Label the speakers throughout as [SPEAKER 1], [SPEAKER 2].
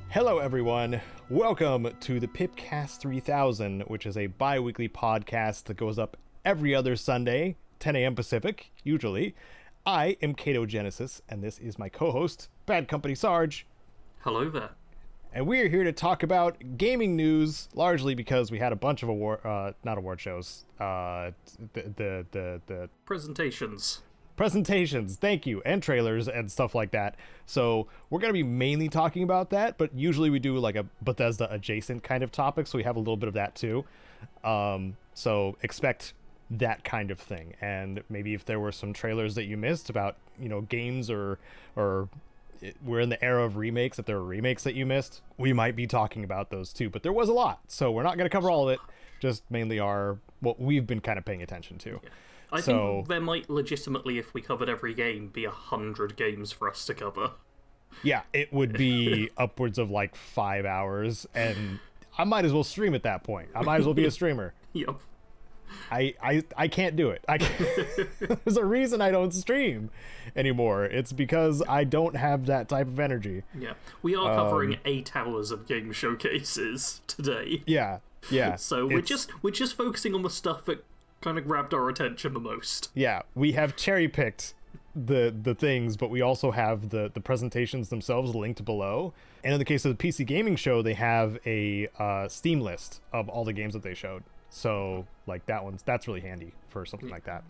[SPEAKER 1] Hello everyone, welcome to the PIPCAST 3000, which is a bi-weekly podcast that goes up every other Sunday, 10 a.m. Pacific, usually. I am Caedo Genesis, and this is my co-host, Bad Company Sarge.
[SPEAKER 2] Hello there.
[SPEAKER 1] And we're here to talk about gaming news, largely because we had a bunch of not award shows, the presentations, thank you, and trailers and stuff like that. So we're going to be mainly talking about that, but usually we do like a Bethesda adjacent kind of topic, so we have a little bit of that too. So expect that kind of thing. And maybe if there were some trailers that you missed about, games or we're in the era of remakes, if there are remakes that you missed, we might be talking about those too. But there was a lot, so we're not going to cover all of it, just mainly what we've been kind of paying attention to.
[SPEAKER 2] Yeah. I think there might legitimately, if we covered every game, be 100 games for us to cover.
[SPEAKER 1] Yeah, it would be upwards of like 5 hours, and I might as well stream at that point. I might as well be a streamer.
[SPEAKER 2] Yep.
[SPEAKER 1] I can't do it. There's a reason I don't stream anymore. It's because I don't have that type of energy.
[SPEAKER 2] Yeah, we are covering 8 hours of game showcases today.
[SPEAKER 1] Yeah.
[SPEAKER 2] So we're just focusing on the stuff that kind of grabbed our attention the most.
[SPEAKER 1] Yeah, we have cherry picked the things, but we also have the presentations themselves linked below. And in the case of the PC Gaming Show, they have a Steam list of all the games that they showed. So like that's really handy for something like that.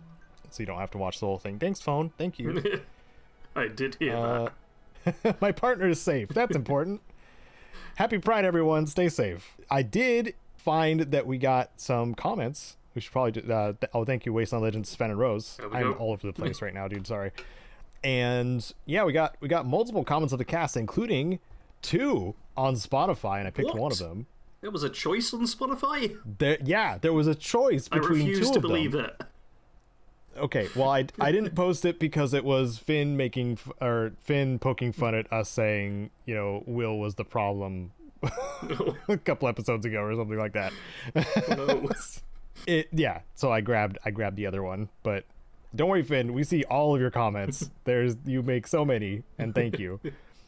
[SPEAKER 1] So you don't have to watch the whole thing. Thanks, phone. Thank you.
[SPEAKER 2] I did hear
[SPEAKER 1] that. My partner is safe. That's important. Happy Pride, everyone. Stay safe. I did find that we got some comments. We should probably do, thank you, Wasteland Legends, Sven and Rose. I'm all over the place right now, dude. Sorry. And yeah, we got multiple comments of the cast, including 2 on Spotify, and I picked one of them.
[SPEAKER 2] There was a choice on Spotify?
[SPEAKER 1] There was a choice between 2 of them. I refuse
[SPEAKER 2] to believe it.
[SPEAKER 1] Okay, well, I didn't post it because it was Finn poking fun at us saying, Will was the problem a couple episodes ago or something like that.
[SPEAKER 2] No.
[SPEAKER 1] So I grabbed the other one, but don't worry, Finn, we see all of your comments. You make so many, and thank you.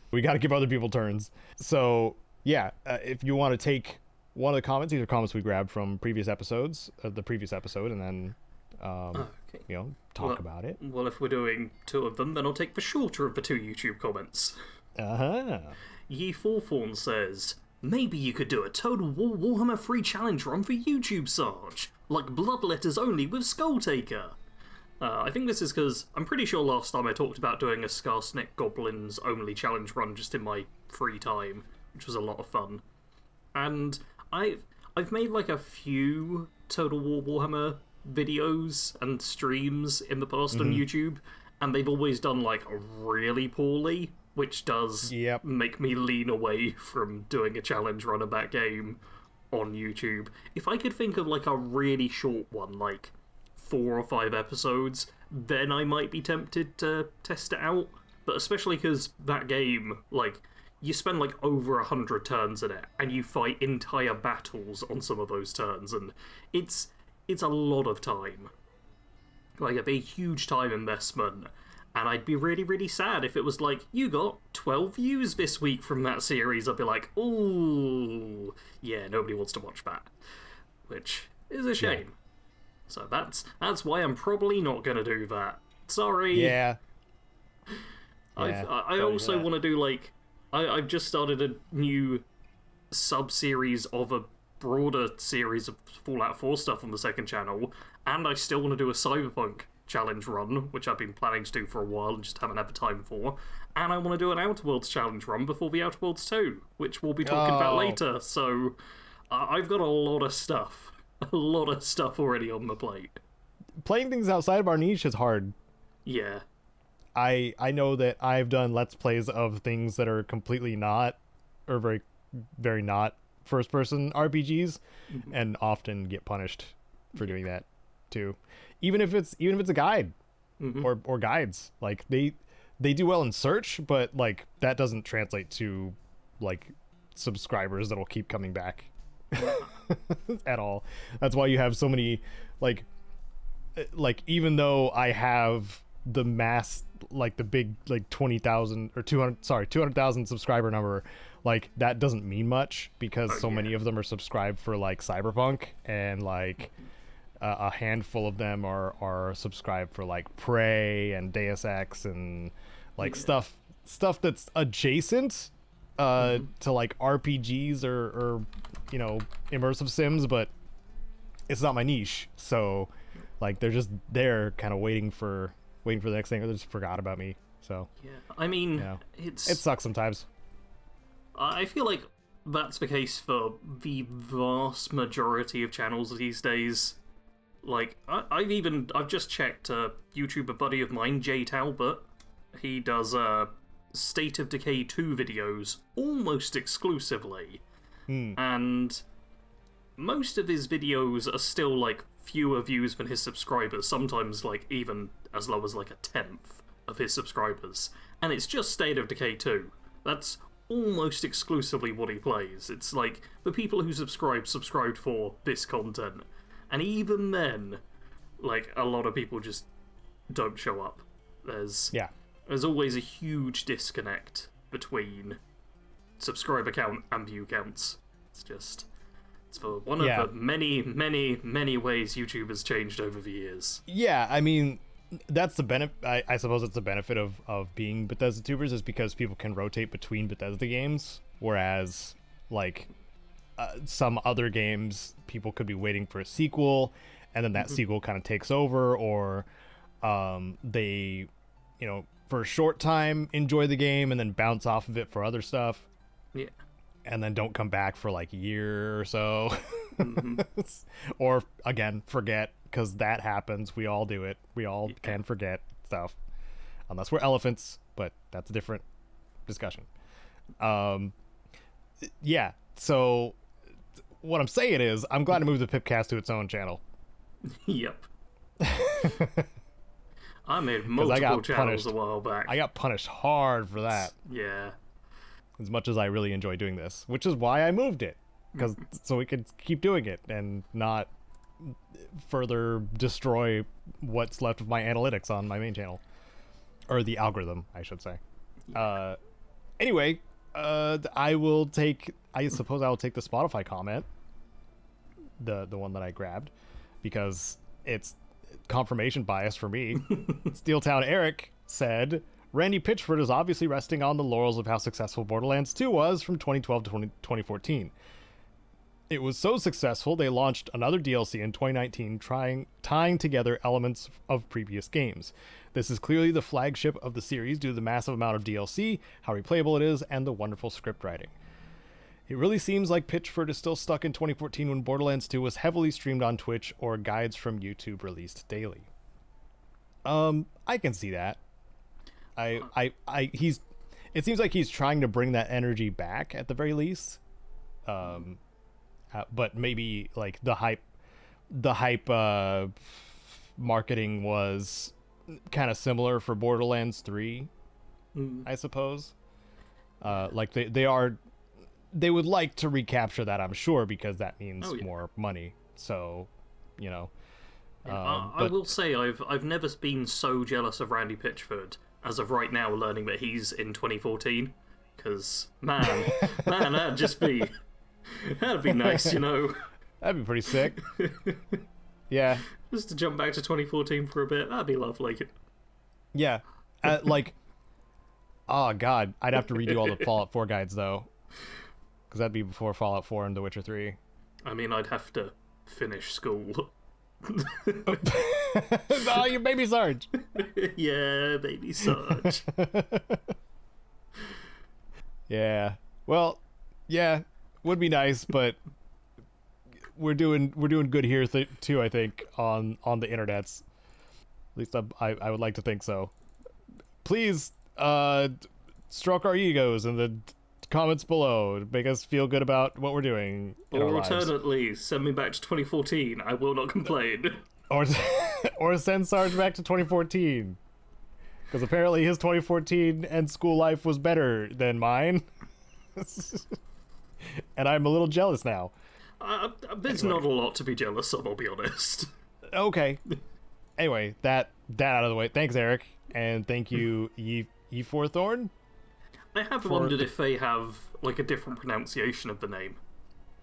[SPEAKER 1] We got to give other people turns. So yeah, if you want to take one of the comments, these are comments we grabbed from previous episodes, the previous episode, and then talk about it.
[SPEAKER 2] Well, if we're doing 2 of them, then I'll take the shorter of the 2 YouTube comments. Ye Forthorn says, maybe you could do a Total War Warhammer free challenge run for YouTube, Sarge, like Bloodletters only with Skulltaker. I think this is because I'm pretty sure last time I talked about doing a Skarsnik Goblins only challenge run just in my free time, which was a lot of fun. And I've made like a few Total War Warhammer videos and streams in the past on YouTube, and they've always done like really poorly, which does make me lean away from doing a challenge run of that game on YouTube. If I could think of like a really short one, like 4 or 5 episodes, then I might be tempted to test it out. But especially because that game, like, you spend like over 100 turns in it, and you fight entire battles on some of those turns, and it's a lot of time. Like, it'd be a huge time investment. And I'd be really, really sad if it was like, you got 12 views this week from that series. I'd be like, ooh, yeah, nobody wants to watch that. Which is a shame. Yeah. So that's why I'm probably not going to do that. Sorry.
[SPEAKER 1] Yeah.
[SPEAKER 2] I also want to do, like, I've just started a new sub-series of a broader series of Fallout 4 stuff on the second channel, and I still want to do a Cyberpunk challenge run, which I've been planning to do for a while and just haven't had the time for, and I want to do an Outer Worlds challenge run before the Outer Worlds 2, which we'll be talking about later, so I've got a lot of stuff already on the plate.
[SPEAKER 1] Playing things outside of our niche is hard.
[SPEAKER 2] Yeah.
[SPEAKER 1] I know that I've done Let's Plays of things that are completely not, or very, very not first-person RPGs, and often get punished for doing that too. Even if it's a guide or guides, like they do well in search, but like that doesn't translate to like subscribers that'll keep coming back at all. That's why you have so many like even though I have the mass, like the big like 20,000 or 200,000 subscriber number, like that doesn't mean much because so
[SPEAKER 2] yeah.
[SPEAKER 1] many of them are subscribed for like Cyberpunk, and like a handful of them are subscribed for like Prey and Deus Ex and like stuff that's adjacent to like RPGs or you know, immersive sims, but it's not my niche. So like they're just there kind of waiting for the next thing, or they just forgot about me. So
[SPEAKER 2] yeah, I mean,
[SPEAKER 1] you know,
[SPEAKER 2] it
[SPEAKER 1] sucks sometimes.
[SPEAKER 2] I feel like that's the case for the vast majority of channels these days. Like, I've just checked a YouTuber buddy of mine, Jay Talbot. He does State of Decay 2 videos almost exclusively. And most of his videos are still like fewer views than his subscribers, sometimes like even as low as like a tenth of his subscribers. And it's just State of Decay 2. That's almost exclusively what he plays. It's like the people who subscribed for this content. And even then, like, a lot of people just don't show up. There's always a huge disconnect between subscriber count and view counts. It's for one of the many, many, many ways YouTube has changed over the years.
[SPEAKER 1] Yeah, I mean, that's the benefit. I suppose it's the benefit of being Bethesda tubers, is because people can rotate between Bethesda games, whereas like some other games, people could be waiting for a sequel, and then that sequel kind of takes over, or they, you know, for a short time enjoy the game and then bounce off of it for other stuff.
[SPEAKER 2] Yeah.
[SPEAKER 1] And then don't come back for like a year or so. Or again, forget, because that happens. We all do it. We all can forget stuff. Unless we're elephants, but that's a different discussion. Yeah, so what I'm saying is, I'm glad to move the PIPCAST to its own channel.
[SPEAKER 2] Yep. I made multiple channels a while back.
[SPEAKER 1] I got punished hard for that.
[SPEAKER 2] Yeah.
[SPEAKER 1] As much as I really enjoy doing this, which is why I moved it, because so we could keep doing it and not further destroy what's left of my analytics on my main channel, or the algorithm, I should say. Anyway, I suppose I will take the Spotify comment, the one that I grabbed, because it's confirmation bias for me. Steeltown Eric said, Randy Pitchford is obviously resting on the laurels of how successful Borderlands 2 was from 2012 to 2014. It was so successful, they launched another DLC in 2019 tying together elements of previous games. This is clearly the flagship of the series due to the massive amount of DLC, how replayable it is, and the wonderful script writing. It really seems like Pitchford is still stuck in 2014 when Borderlands 2 was heavily streamed on Twitch or guides from YouTube released daily. I can see that. It seems like he's trying to bring that energy back at the very least. But maybe like the hype marketing was kind of similar for Borderlands 3, I suppose. Like they would like to recapture that, I'm sure, because that means more money. So, you know.
[SPEAKER 2] I will say I've never been so jealous of Randy Pitchford as of right now, learning that he's in 2014. Because man, that'd be nice, you know.
[SPEAKER 1] That'd be pretty sick. Yeah.
[SPEAKER 2] Just to jump back to 2014 for a bit, that'd be lovely.
[SPEAKER 1] Yeah. Like, oh god, I'd have to redo all the Fallout 4 guides though, because that'd be before Fallout 4 and The Witcher 3.
[SPEAKER 2] I mean, I'd have to finish school.
[SPEAKER 1] Oh, you baby Sarge.
[SPEAKER 2] Yeah, baby Sarge.
[SPEAKER 1] Yeah. Well, yeah, would be nice, but we're doing good here too, I think, on the internets. At least I would like to think so. Please stroke our egos in the comments below to make us feel good about what we're doing in our lives.
[SPEAKER 2] Alternately, send me back to 2014. I will not complain.
[SPEAKER 1] Or send Sarge back to 2014, because apparently his 2014 and school life was better than mine. And I'm a little jealous now.
[SPEAKER 2] There's not a lot to be jealous of, I'll be honest.
[SPEAKER 1] Okay. Anyway, that out of the way. Thanks, Eric, and thank you, E4 Thorn.
[SPEAKER 2] I have wondered if they have, like, a different pronunciation of the name.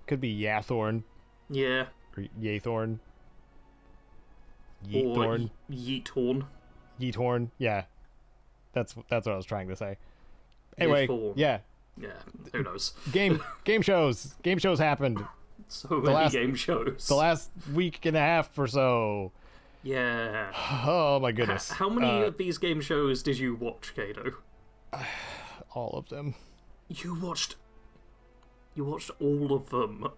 [SPEAKER 1] Could be Yathorn.
[SPEAKER 2] Yeah.
[SPEAKER 1] Or Yathorn.
[SPEAKER 2] Yeathorn. Or Yeathorn.
[SPEAKER 1] Yeathorn, yeah. That's what I was trying to say. Anyway, yeah.
[SPEAKER 2] Yeah, who knows?
[SPEAKER 1] Game shows. Game shows happened.
[SPEAKER 2] So many game shows.
[SPEAKER 1] The last week and a half or so.
[SPEAKER 2] Yeah.
[SPEAKER 1] Oh my goodness.
[SPEAKER 2] How many of these game shows did you watch, Caedo?
[SPEAKER 1] All of them.
[SPEAKER 2] You watched all of them?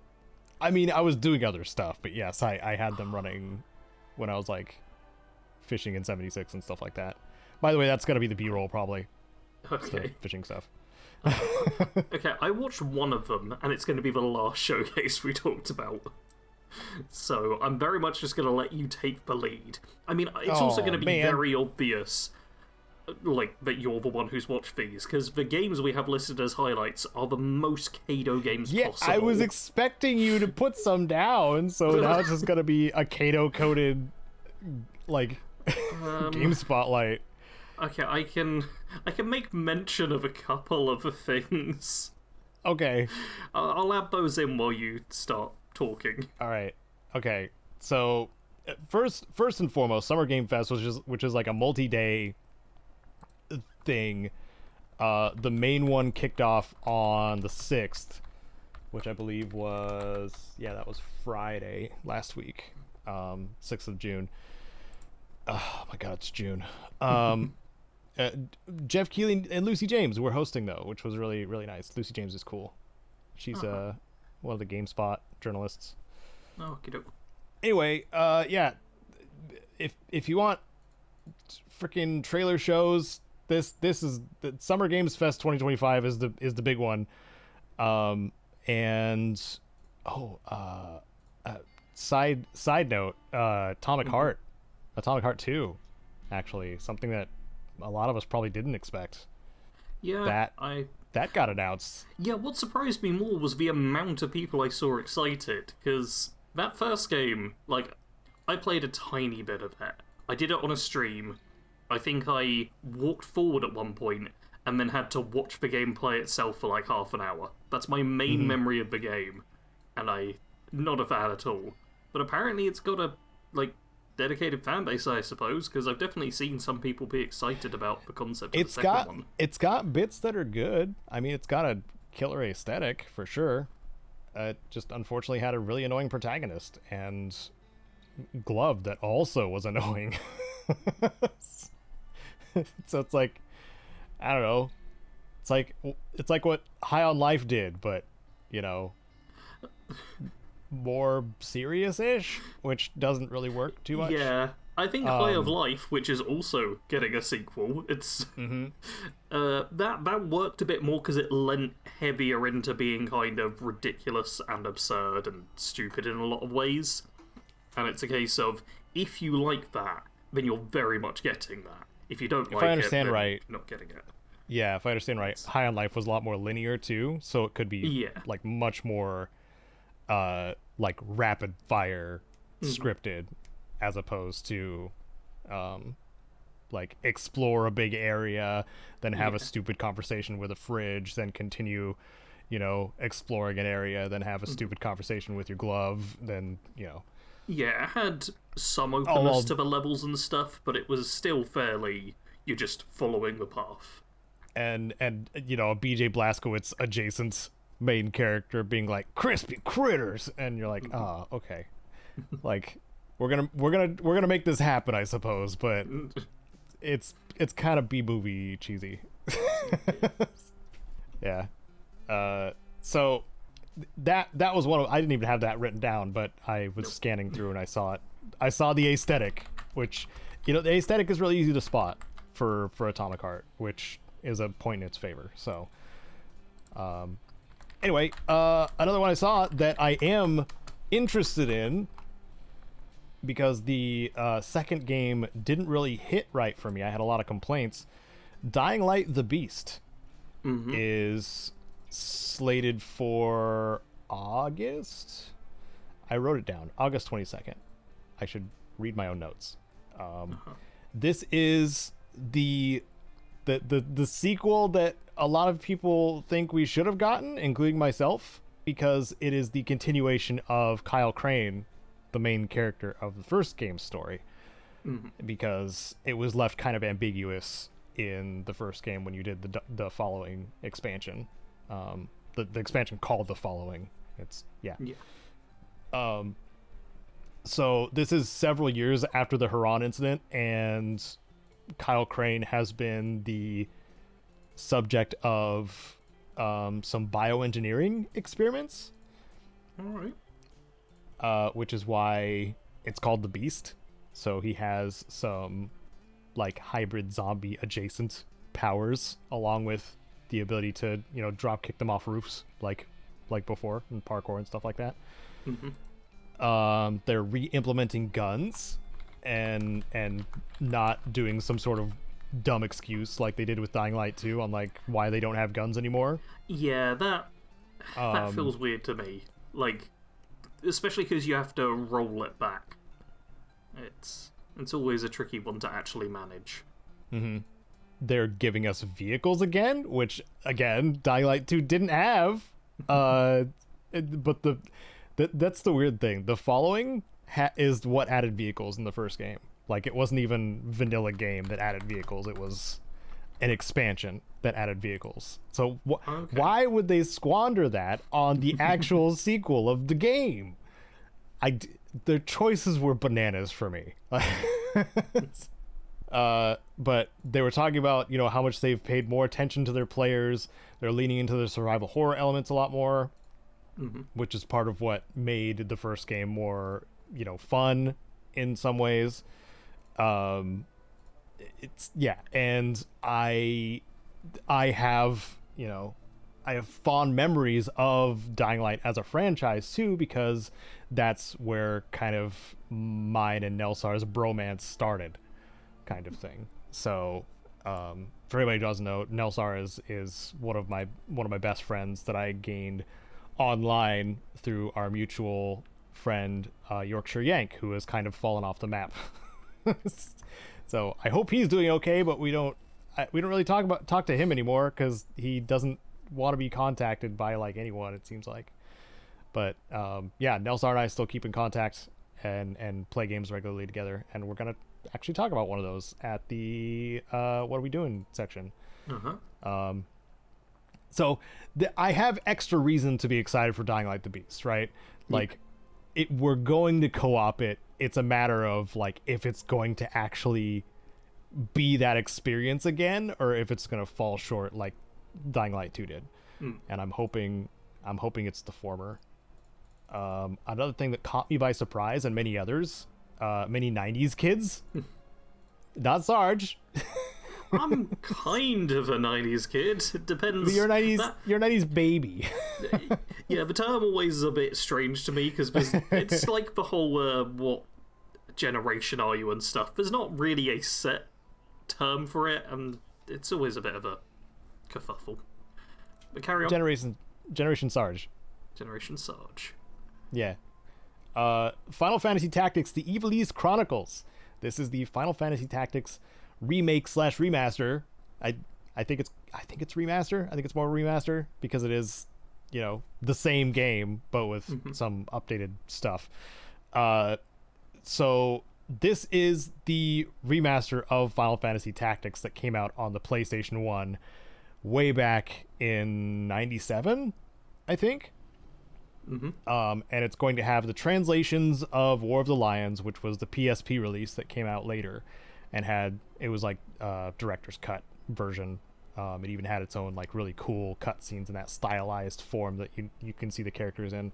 [SPEAKER 1] I mean, I was doing other stuff, but yes, I had them running when I was, like, fishing in 76 and stuff like that. By the way, that's gonna be the B-roll, probably.
[SPEAKER 2] Okay.
[SPEAKER 1] The fishing stuff.
[SPEAKER 2] Okay, I watched one of them, and it's going to be the last showcase we talked about. So I'm very much just going to let you take the lead. I mean, it's also going to be very obvious, like, that you're the one who's watched these, because the games we have listed as highlights are the most Caedo games possible.
[SPEAKER 1] I was expecting you to put some down, so now it's just going to be a Caedo-coded, like, game spotlight.
[SPEAKER 2] Okay, I can make mention of a couple of the things.
[SPEAKER 1] Okay.
[SPEAKER 2] I'll add those in while you start talking.
[SPEAKER 1] All right. Okay. So, first and foremost, Summer Game Fest, which is like a multi-day thing. The main one kicked off on the 6th, which I believe was that was Friday last week, 6th of June. Oh my God, it's June. Jeff Keighley and Lucy James were hosting, though, which was really, really nice. Lucy James is cool. She's one of the GameSpot journalists.
[SPEAKER 2] Oh, okay.
[SPEAKER 1] Anyway, if you want freaking trailer shows, this is the Summer Games Fest 2025 is the big one. Side note, Atomic Heart 2, actually, something that a lot of us probably didn't expect.
[SPEAKER 2] Yeah,
[SPEAKER 1] that got announced.
[SPEAKER 2] Yeah, what surprised me more was the amount of people I saw excited, because that first game, like, I played a tiny bit of it. I did it on a stream. I think I walked forward at one point and then had to watch the game play itself for like half an hour. That's my main memory of the game, and I'm not a fan at all. But apparently it's got a, like, dedicated fan base, I suppose, because I've definitely seen some people be excited about the concept of the second one.
[SPEAKER 1] It's got bits that are good. I mean, it's got a killer aesthetic, for sure. It just unfortunately had a really annoying protagonist, and Glove that also was annoying. So it's like, I don't know. It's like what High on Life did, but, you know, more serious-ish, which doesn't really work too much.
[SPEAKER 2] Yeah, I think High of Life, which is also getting a sequel, it's that worked a bit more because it lent heavier into being kind of ridiculous and absurd and stupid in a lot of ways. And it's a case of, if you like that, then you're very much getting that. If you don't like it, then you're not getting it.
[SPEAKER 1] Yeah, if I understand right, High on Life was a lot more linear too, so it could be like much more like rapid fire scripted, as opposed to like explore a big area, then have a stupid conversation with a fridge, then continue, you know, exploring an area, then have a stupid conversation with your glove, then, you know.
[SPEAKER 2] Yeah, it had some openness to the levels and stuff, but it was still fairly, you're just following the path.
[SPEAKER 1] And you know, a BJ Blazkowicz adjacent main character being like, crispy critters, and you're like, oh, okay. Like, we're gonna make this happen, I suppose, but it's kind of B-movie cheesy. Yeah. So that was one of, I didn't even have that written down, but I was scanning through and I saw it. I saw the aesthetic, which, you know, the aesthetic is really easy to spot for Atomic Heart, which is a point in its favor. So anyway, another one I saw that I am interested in, because the second game didn't really hit right for me. I had a lot of complaints. Dying Light: The Beast is slated for August. I wrote it down. August 22nd. I should read my own notes. This is the the sequel that a lot of people think we should have gotten, including myself, because it is the continuation of Kyle Crane, the main character of the first game's story, because it was left kind of ambiguous in the first game when you did the following expansion. The expansion called The Following. So this is several years after the Haran incident, and Kyle Crane has been the subject of some bioengineering experiments.
[SPEAKER 2] All
[SPEAKER 1] right. Which is why it's called the Beast. So he has some like hybrid zombie adjacent powers, along with the ability to, drop kick them off roofs like before, and parkour and stuff like that. They're re-implementing guns and not doing some sort of dumb excuse like they did with Dying Light 2 on like why they don't have guns anymore.
[SPEAKER 2] Yeah, that feels weird to me. Like, especially because you have to roll it back. It's always a tricky one to actually manage.
[SPEAKER 1] They're giving us vehicles again, which again Dying Light 2 didn't have. But that's the weird thing. The Following is what added vehicles in the first game. Like, it wasn't even vanilla game that added vehicles. It was an expansion that added vehicles. So why would they squander that on the actual sequel of the game? Their choices were bananas for me. But they were talking about, how much they've paid more attention to their players. They're leaning into the survival horror elements a lot more, which is part of what made the first game more, fun in some ways. And I have fond memories of Dying Light as a franchise too, because that's where kind of mine and Nelsar's bromance started, kind of thing. So for anybody who doesn't know, Nelsar is one of my best friends that I gained online through our mutual friend Yorkshire Yank, who has kind of fallen off the map. So I hope he's doing okay, but we don't really talk to him anymore because he doesn't want to be contacted by like anyone, it seems like. But Nelsar and I still keep in contact and play games regularly together, and we're gonna actually talk about one of those at the what are we doing section. So I have extra reason to be excited for Dying Light the Beast, right? Like, we're going to co-op it. It's a matter of like if it's going to actually be that experience again, or if it's going to fall short like Dying Light 2 did. And I'm hoping it's the former. Another thing that caught me by surprise, and many others, many 90s kids, not Sarge.
[SPEAKER 3] I'm kind of a 90s kid. It depends.
[SPEAKER 1] You're a 90s baby.
[SPEAKER 3] Yeah, the term always is a bit strange to me because it's like the whole what generation are you and stuff. There's not really a set term for it, and it's always a bit of a kerfuffle. But carry on.
[SPEAKER 1] Generation Sarge.
[SPEAKER 3] Generation Sarge.
[SPEAKER 1] Yeah. Final Fantasy Tactics: The Evilise Chronicles. This is the Final Fantasy Tactics remake / remaster. I think it's remaster. I think it's more remaster because it is, the same game but with some updated stuff. So this is the remaster of Final Fantasy Tactics that came out on the PlayStation 1 way back in 97, I think. And it's going to have the translations of War of the Lions, which was the PSP release that came out later, and it was like director's cut version. It even had its own like really cool cutscenes in that stylized form that you can see the characters in.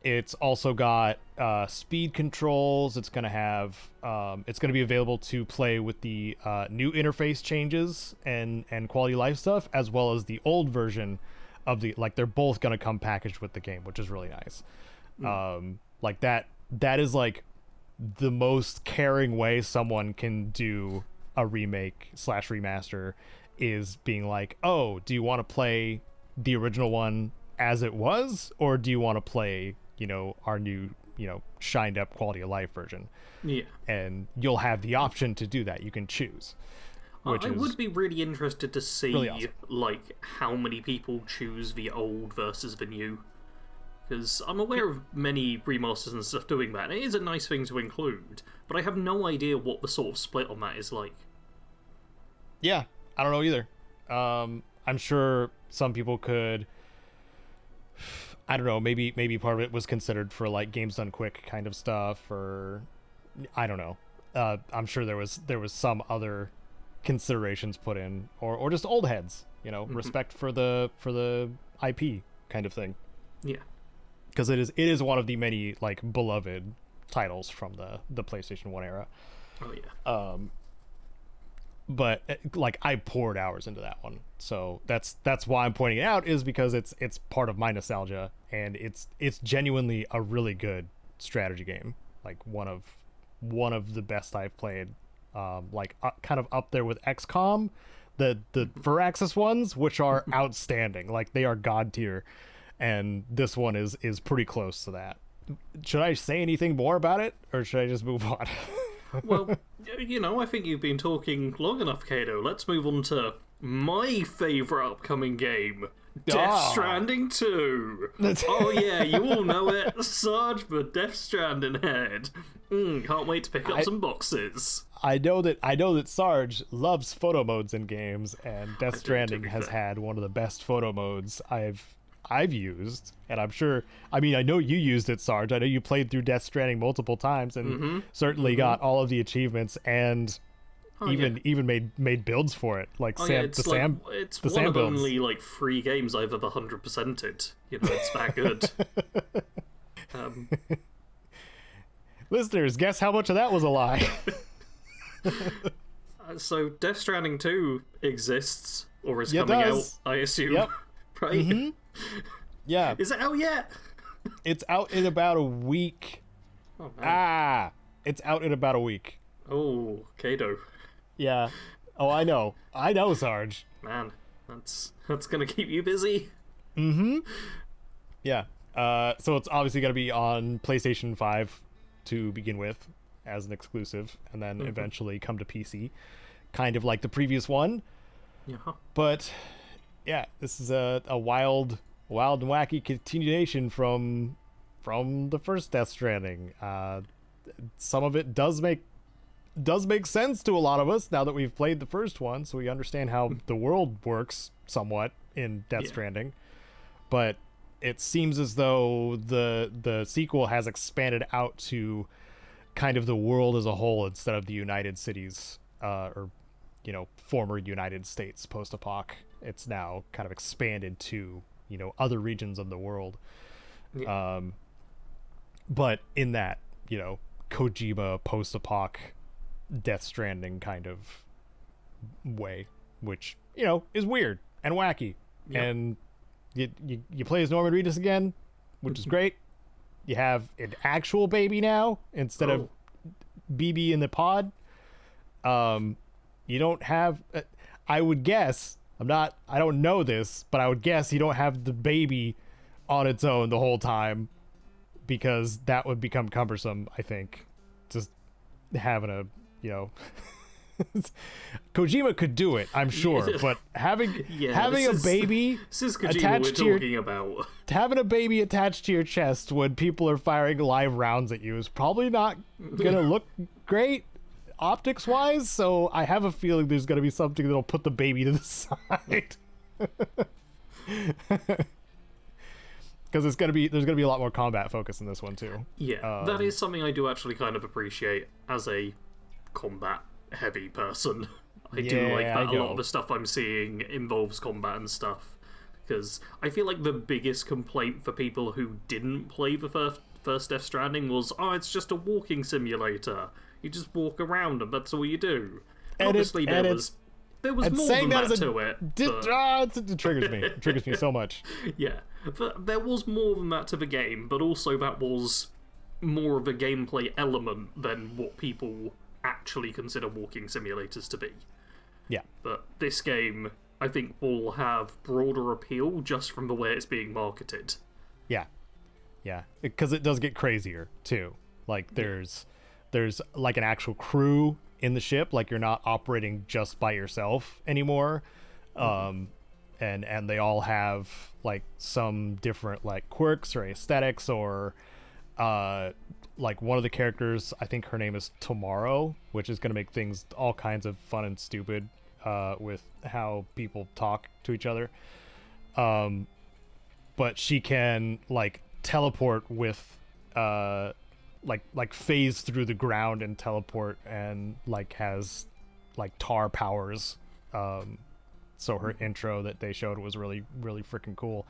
[SPEAKER 1] It's also got speed controls. It's going to have it's going to be available to play with the new interface changes and quality of life stuff, as well as the old version of the, like, they're both going to come packaged with the game, which is really nice. Like that is like the most caring way someone can do a remake / remaster, is being like, oh, do you want to play the original one as it was, or do you want to play, our new, shined up quality of life version?
[SPEAKER 3] Yeah.
[SPEAKER 1] And you'll have the option to do that. You can choose.
[SPEAKER 3] I would be really interested to see
[SPEAKER 1] really awesome.
[SPEAKER 3] like how many people choose the old versus the new, because I'm aware of many remasters and stuff doing that, and it is a nice thing to include, but I have no idea what the sort of split on that is like.
[SPEAKER 1] Yeah, I don't know either. I'm sure some people could, I don't know, maybe part of it was considered for like games done quick kind of stuff, or I don't know. I'm sure there was some other considerations put in, or just old heads, you know, respect for the IP kind of thing.
[SPEAKER 3] Yeah,
[SPEAKER 1] because it is one of the many like beloved titles from the PlayStation 1 era.
[SPEAKER 3] Oh yeah.
[SPEAKER 1] But like I poured hours into that one, so that's why I'm pointing it out, is because it's part of my nostalgia, and it's genuinely a really good strategy game, like one of the best I've played. Like kind of up there with XCOM, the Firaxis ones, which are outstanding, like they are god tier, and this one is pretty close to that. Should I say anything more about it, or should I just move on?
[SPEAKER 3] Well, you know, I think you've been talking long enough, Caedo. Let's move on to my favourite upcoming game, Death Stranding 2. Oh yeah, you all know it. Sarge the Death Stranding head. Can't wait to pick up some boxes.
[SPEAKER 1] I know that Sarge loves photo modes in games, and Death Stranding has had one of the best photo modes I've used, and I'm sure, I mean, I know you used it, Sarge. I know you played through Death Stranding multiple times, and certainly got all of the achievements, and even made builds for it, like
[SPEAKER 3] it's one of only like 3 games I've ever 100%ed. You know, it's that good.
[SPEAKER 1] Listeners, guess how much of that was a lie?
[SPEAKER 3] So Death Stranding 2 exists, or is coming out, I assume.
[SPEAKER 1] Yep.
[SPEAKER 3] Right?
[SPEAKER 1] Yeah.
[SPEAKER 3] Is it out yet?
[SPEAKER 1] It's out in about a week.
[SPEAKER 3] Oh, man.
[SPEAKER 1] It's out in about a week.
[SPEAKER 3] Oh, Caedo.
[SPEAKER 1] Yeah. Oh, I know, Sarge.
[SPEAKER 3] Man, that's gonna keep you busy.
[SPEAKER 1] Yeah. So it's obviously gonna be on PlayStation 5 to begin with as an exclusive, and then eventually come to PC, kind of like the previous one.
[SPEAKER 3] Yeah.
[SPEAKER 1] But yeah, this is a wild and wacky continuation from the first Death Stranding. Some of it does make sense to a lot of us now that we've played the first one, so we understand how the world works somewhat in Death Stranding. But it seems as though the sequel has expanded out to kind of the world as a whole instead of the United Cities, or you know, former United States post-apoc. It's now kind of expanded to, you know, other regions of the world.
[SPEAKER 3] Yeah.
[SPEAKER 1] But in that, you know, Kojima post-apoc Death Stranding kind of way, which, you know, is weird and wacky.
[SPEAKER 3] Yeah.
[SPEAKER 1] And you play as Norman Reedus again, which is great. You have an actual baby now instead of BB in the pod. You don't have, I would guess, I don't know this, but I would guess you don't have the baby on its own the whole time, because that would become cumbersome, I think. Just having a, you know, Kojima could do it, I'm sure, but having a baby attached to your, having a baby attached to your chest when people are firing live rounds at you is probably not gonna look great optics wise, so I have a feeling there's gonna be something that'll put the baby to the side. Because there's gonna be a lot more combat focus in this one too.
[SPEAKER 3] Yeah, that is something I do actually kind of appreciate as a combat heavy person. I do like that a lot of the stuff I'm seeing involves combat and stuff, because I feel like the biggest complaint for people who didn't play the first Death Stranding was, it's just a walking simulator. You just walk around and that's all you do. And obviously there was more than that to it.
[SPEAKER 1] It triggers me. It triggers me so much.
[SPEAKER 3] Yeah, but there was more than that to the game, but also that was more of a gameplay element than what people actually consider walking simulators to be.
[SPEAKER 1] Yeah.
[SPEAKER 3] But this game, I think, will have broader appeal just from the way it's being marketed.
[SPEAKER 1] Yeah. Yeah. Because it does get crazier, too. Like, there's like an actual crew in the ship. Like, you're not operating just by yourself anymore. And they all have like some different like quirks or aesthetics, or like one of the characters, I think her name is Tomorrow, which is going to make things all kinds of fun and stupid with how people talk to each other. But she can like teleport with like phase through the ground and teleport, and like has like tar powers. So her intro that they showed was really, really freaking cool.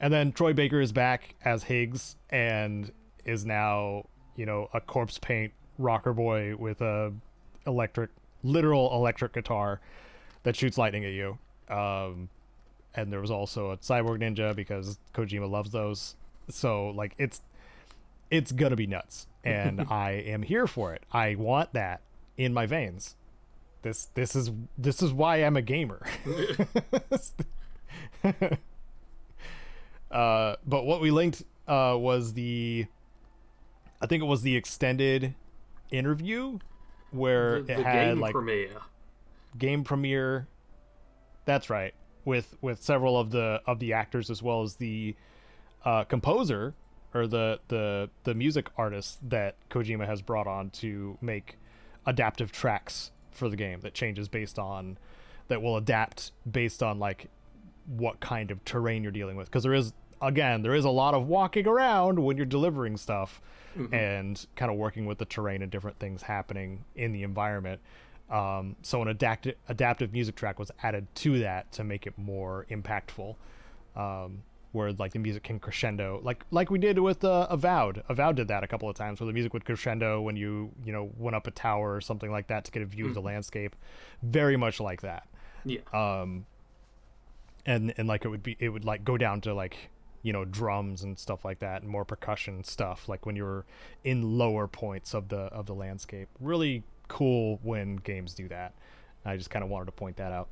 [SPEAKER 1] And then Troy Baker is back as Higgs and is now, you know, a corpse paint rocker boy with a literal electric guitar that shoots lightning at you. And there was also a cyborg ninja because Kojima loves those. So like it's gonna be nuts, and I am here for it. I want that in my veins. This is why I'm a gamer. But what we linked was I think it was the extended interview where it had like game premiere. That's right, with several of the actors, as well as the composer or the music artist that Kojima has brought on to make adaptive tracks for the game that will adapt based on like what kind of terrain you're dealing with, because there is a lot of walking around when you're delivering stuff, and kind of working with the terrain and different things happening in the environment. So an adaptive music track was added to that to make it more impactful, where like the music can crescendo, like we did with Avowed. Avowed did that a couple of times, where the music would crescendo when you went up a tower or something like that to get a view of the landscape. Very much like that. Yeah. And like it would like go down to like, drums and stuff like that, and more percussion stuff, like when you're in lower points of the landscape. Really cool when games do that. I just kind of wanted to point that out.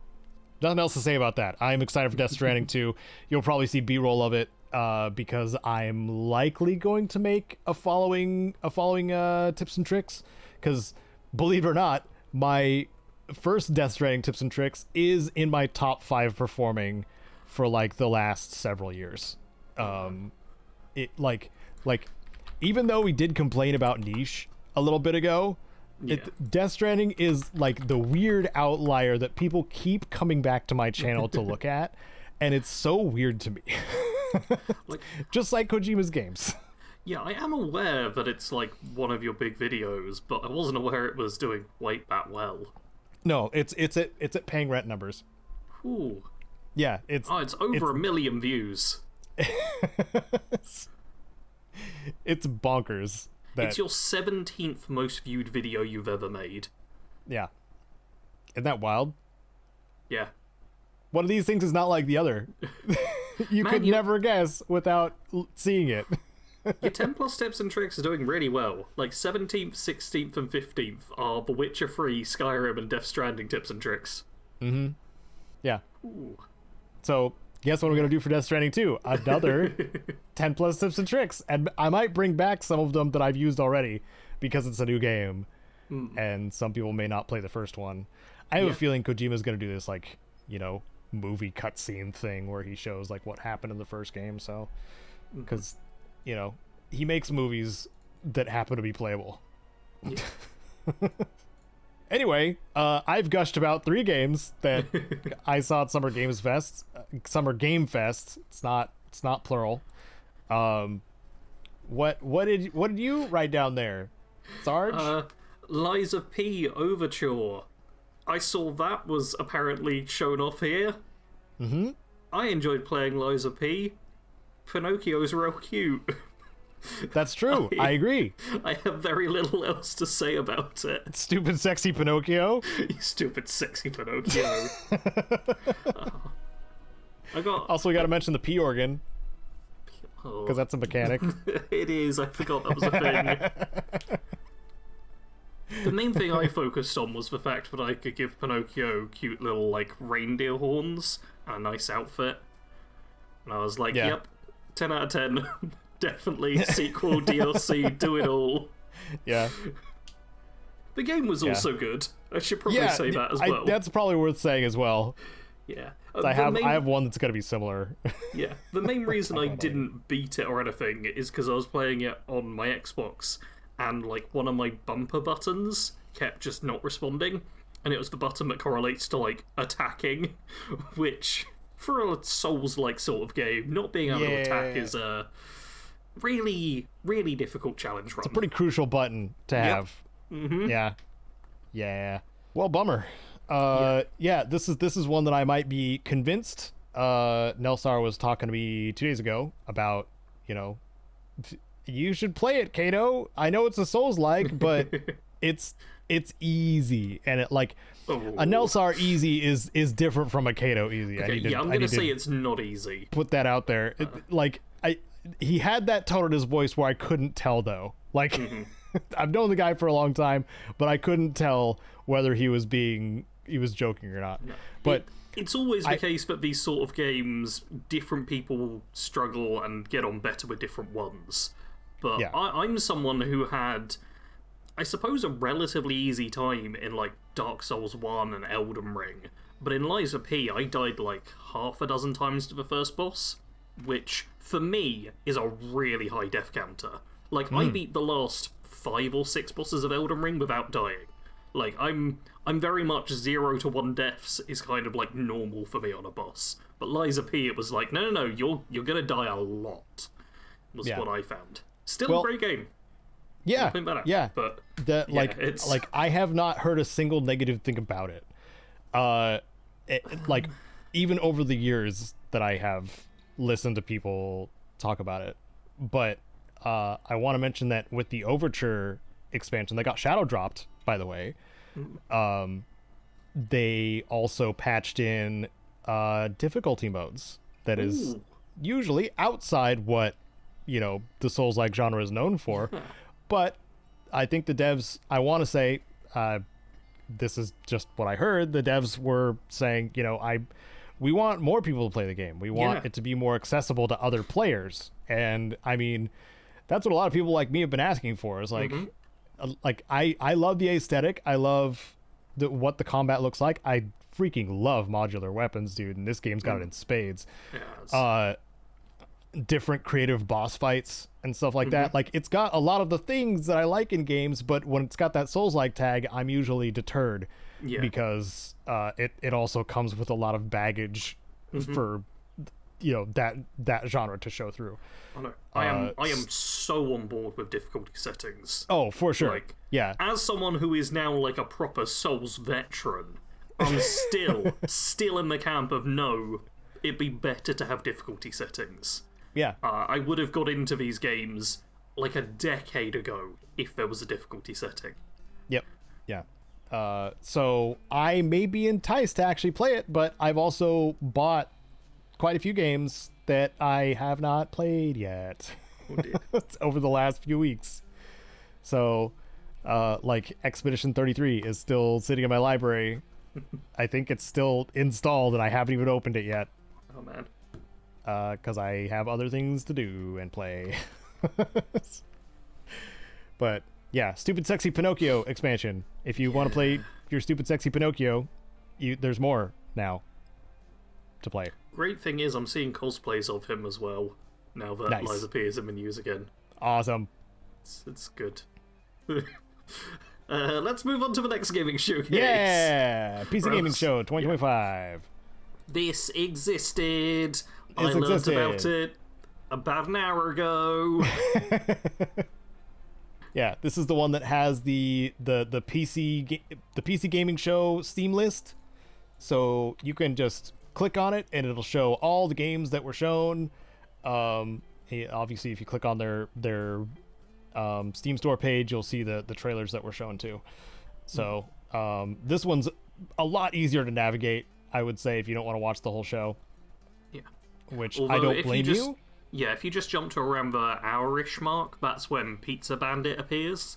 [SPEAKER 1] Nothing else to say about that. I'm excited for Death Stranding 2. You'll probably see B-roll of it, because I'm likely going to make a following tips and tricks, because believe it or not, my first Death Stranding tips and tricks is in my top 5 performing for like the last several years. It like even though we did complain about niche a little bit ago, Death Stranding is like the weird outlier that people keep coming back to my channel to look at, and it's so weird to me. Just like Kojima's games.
[SPEAKER 3] Yeah, I am aware that it's like one of your big videos, but I wasn't aware it was doing quite that well.
[SPEAKER 1] No, it's at paying rent numbers.
[SPEAKER 3] Ooh.
[SPEAKER 1] Yeah, it's
[SPEAKER 3] over 1 million views.
[SPEAKER 1] It's bonkers.
[SPEAKER 3] It's your 17th most viewed video you've ever made.
[SPEAKER 1] Yeah. Isn't that wild?
[SPEAKER 3] Yeah.
[SPEAKER 1] One of these things is not like the other. You could never guess without seeing it.
[SPEAKER 3] Your 10 plus tips and tricks are doing really well. Like 17th, 16th, and 15th are The Witcher 3, Skyrim, and Death Stranding tips and tricks.
[SPEAKER 1] Mm-hmm. Yeah.
[SPEAKER 3] Ooh.
[SPEAKER 1] So, guess what we're going to do for Death Stranding 2? Another 10 plus tips and tricks. And I might bring back some of them that I've used already, because it's a new game. And some people may not play the first one. I have a feeling Kojima's going to do this, like, movie cutscene thing where he shows, like, what happened in the first game. So, because, he makes movies that happen to be playable. Yeah. Anyway, I've gushed about 3 games that I saw at Summer Game Fest. It's not plural. What did you write down there, Sarge?
[SPEAKER 3] Liza P. Overture. I saw that was apparently shown off here.
[SPEAKER 1] Mm-hmm.
[SPEAKER 3] I enjoyed playing Liza P. Pinocchio's real cute.
[SPEAKER 1] That's true. I agree.
[SPEAKER 3] I have very little else to say about it.
[SPEAKER 1] Stupid, sexy Pinocchio.
[SPEAKER 3] You stupid, sexy Pinocchio. We
[SPEAKER 1] got to mention the P organ, because that's a mechanic.
[SPEAKER 3] It is. I forgot that was a thing. The main thing I focused on was the fact that I could give Pinocchio cute little like reindeer horns and a nice outfit, and I was like, "Yep, 10 out of 10." Definitely sequel, DLC, do it all.
[SPEAKER 1] Yeah.
[SPEAKER 3] The game was also good. I should probably say that as well.
[SPEAKER 1] That's probably worth saying as well.
[SPEAKER 3] Yeah.
[SPEAKER 1] I have one that's going to be similar.
[SPEAKER 3] Yeah. The main reason I didn't beat it or anything is because I was playing it on my Xbox, and like one of my bumper buttons kept just not responding, and it was the button that correlates to like attacking, which for a Souls-like sort of game, not being able to attack is a really, really difficult challenge run.
[SPEAKER 1] It's a pretty crucial button to have.
[SPEAKER 3] Mm-hmm.
[SPEAKER 1] Yeah. Well, bummer. This is one that I might be convinced. Nelsar was talking to me 2 days ago about, you should play it, Caedo. I know it's a Souls-like, but it's easy, and it like a Nelsar easy is different from a Caedo easy.
[SPEAKER 3] Okay, I'm gonna say it's not easy.
[SPEAKER 1] Put that out there. He had that tone in his voice where I couldn't tell though. Like I've known the guy for a long time, but I couldn't tell whether he was joking or not. No. But
[SPEAKER 3] it's always the case that these sort of games, different people struggle and get on better with different ones. But I'm someone who had, I suppose, a relatively easy time in like Dark Souls 1 and Elden Ring. But in Lies of P, I died like half a dozen times to the first boss, which for me is a really high death counter. Like I beat the last 5 or 6 bosses of Elden Ring without dying. Like I'm very much 0 to 1 deaths is kind of like normal for me on a boss. But Lies of P, it was like no, you're gonna die a lot. Was what I found. Still a great game.
[SPEAKER 1] Yeah,
[SPEAKER 3] but
[SPEAKER 1] it's like I have not heard a single negative thing about it. Like even over the years that I have listened to people talk about it, but I want to mention that with the Overture expansion that got shadow dropped, by the way, they also patched in difficulty modes that is usually outside what the Souls-like genre is known for. But I think the devs, I want to say, this is just what I heard, the devs were saying, we want more people to play the game. We want it to be more accessible to other players. And I mean, that's what a lot of people like me have been asking for, is like, I love the aesthetic. I love what the combat looks like. I freaking love modular weapons, dude. And this game's got it in spades. Different creative boss fights and stuff like that. Like it's got a lot of the things that I like in games, but when it's got that Souls-like tag, I'm usually deterred because it also comes with a lot of baggage for that genre to show through.
[SPEAKER 3] I am so on board with difficulty settings.
[SPEAKER 1] Oh, for sure.
[SPEAKER 3] Like, as someone who is now like a proper Souls veteran, I'm still in the camp of no, it'd be better to have difficulty settings. I would have got into these games like a decade ago if there was a difficulty setting.
[SPEAKER 1] So I may be enticed to actually play it, but I've also bought quite a few games that I have not played yet over the last few weeks. So like Expedition 33 is still sitting in my library. I think it's still installed and I haven't even opened it yet.
[SPEAKER 3] Oh man.
[SPEAKER 1] Because I have other things to do and play. But yeah, Stupid Sexy Pinocchio expansion. If you want to play your Stupid Sexy Pinocchio, there's more now to play.
[SPEAKER 3] Great thing is I'm seeing cosplays of him as well, now that Lies of P is in the news again.
[SPEAKER 1] Awesome.
[SPEAKER 3] It's good. Let's move on to the next gaming showcase.
[SPEAKER 1] Yeah! PC Gaming Show 2025.
[SPEAKER 3] This existed. I learned about it about an hour ago.
[SPEAKER 1] Yeah, this is the one that has the PC Gaming Show Steam list. So you can just click on it and it'll show all the games that were shown. Obviously, if you click on their Steam store page, you'll see the trailers that were shown too. So this one's a lot easier to navigate, I would say, if you don't want to watch the whole show.
[SPEAKER 3] Yeah.
[SPEAKER 1] Which I don't blame you.
[SPEAKER 3] Yeah, if you just jump to around the hour-ish mark, that's when Pizza Bandit appears.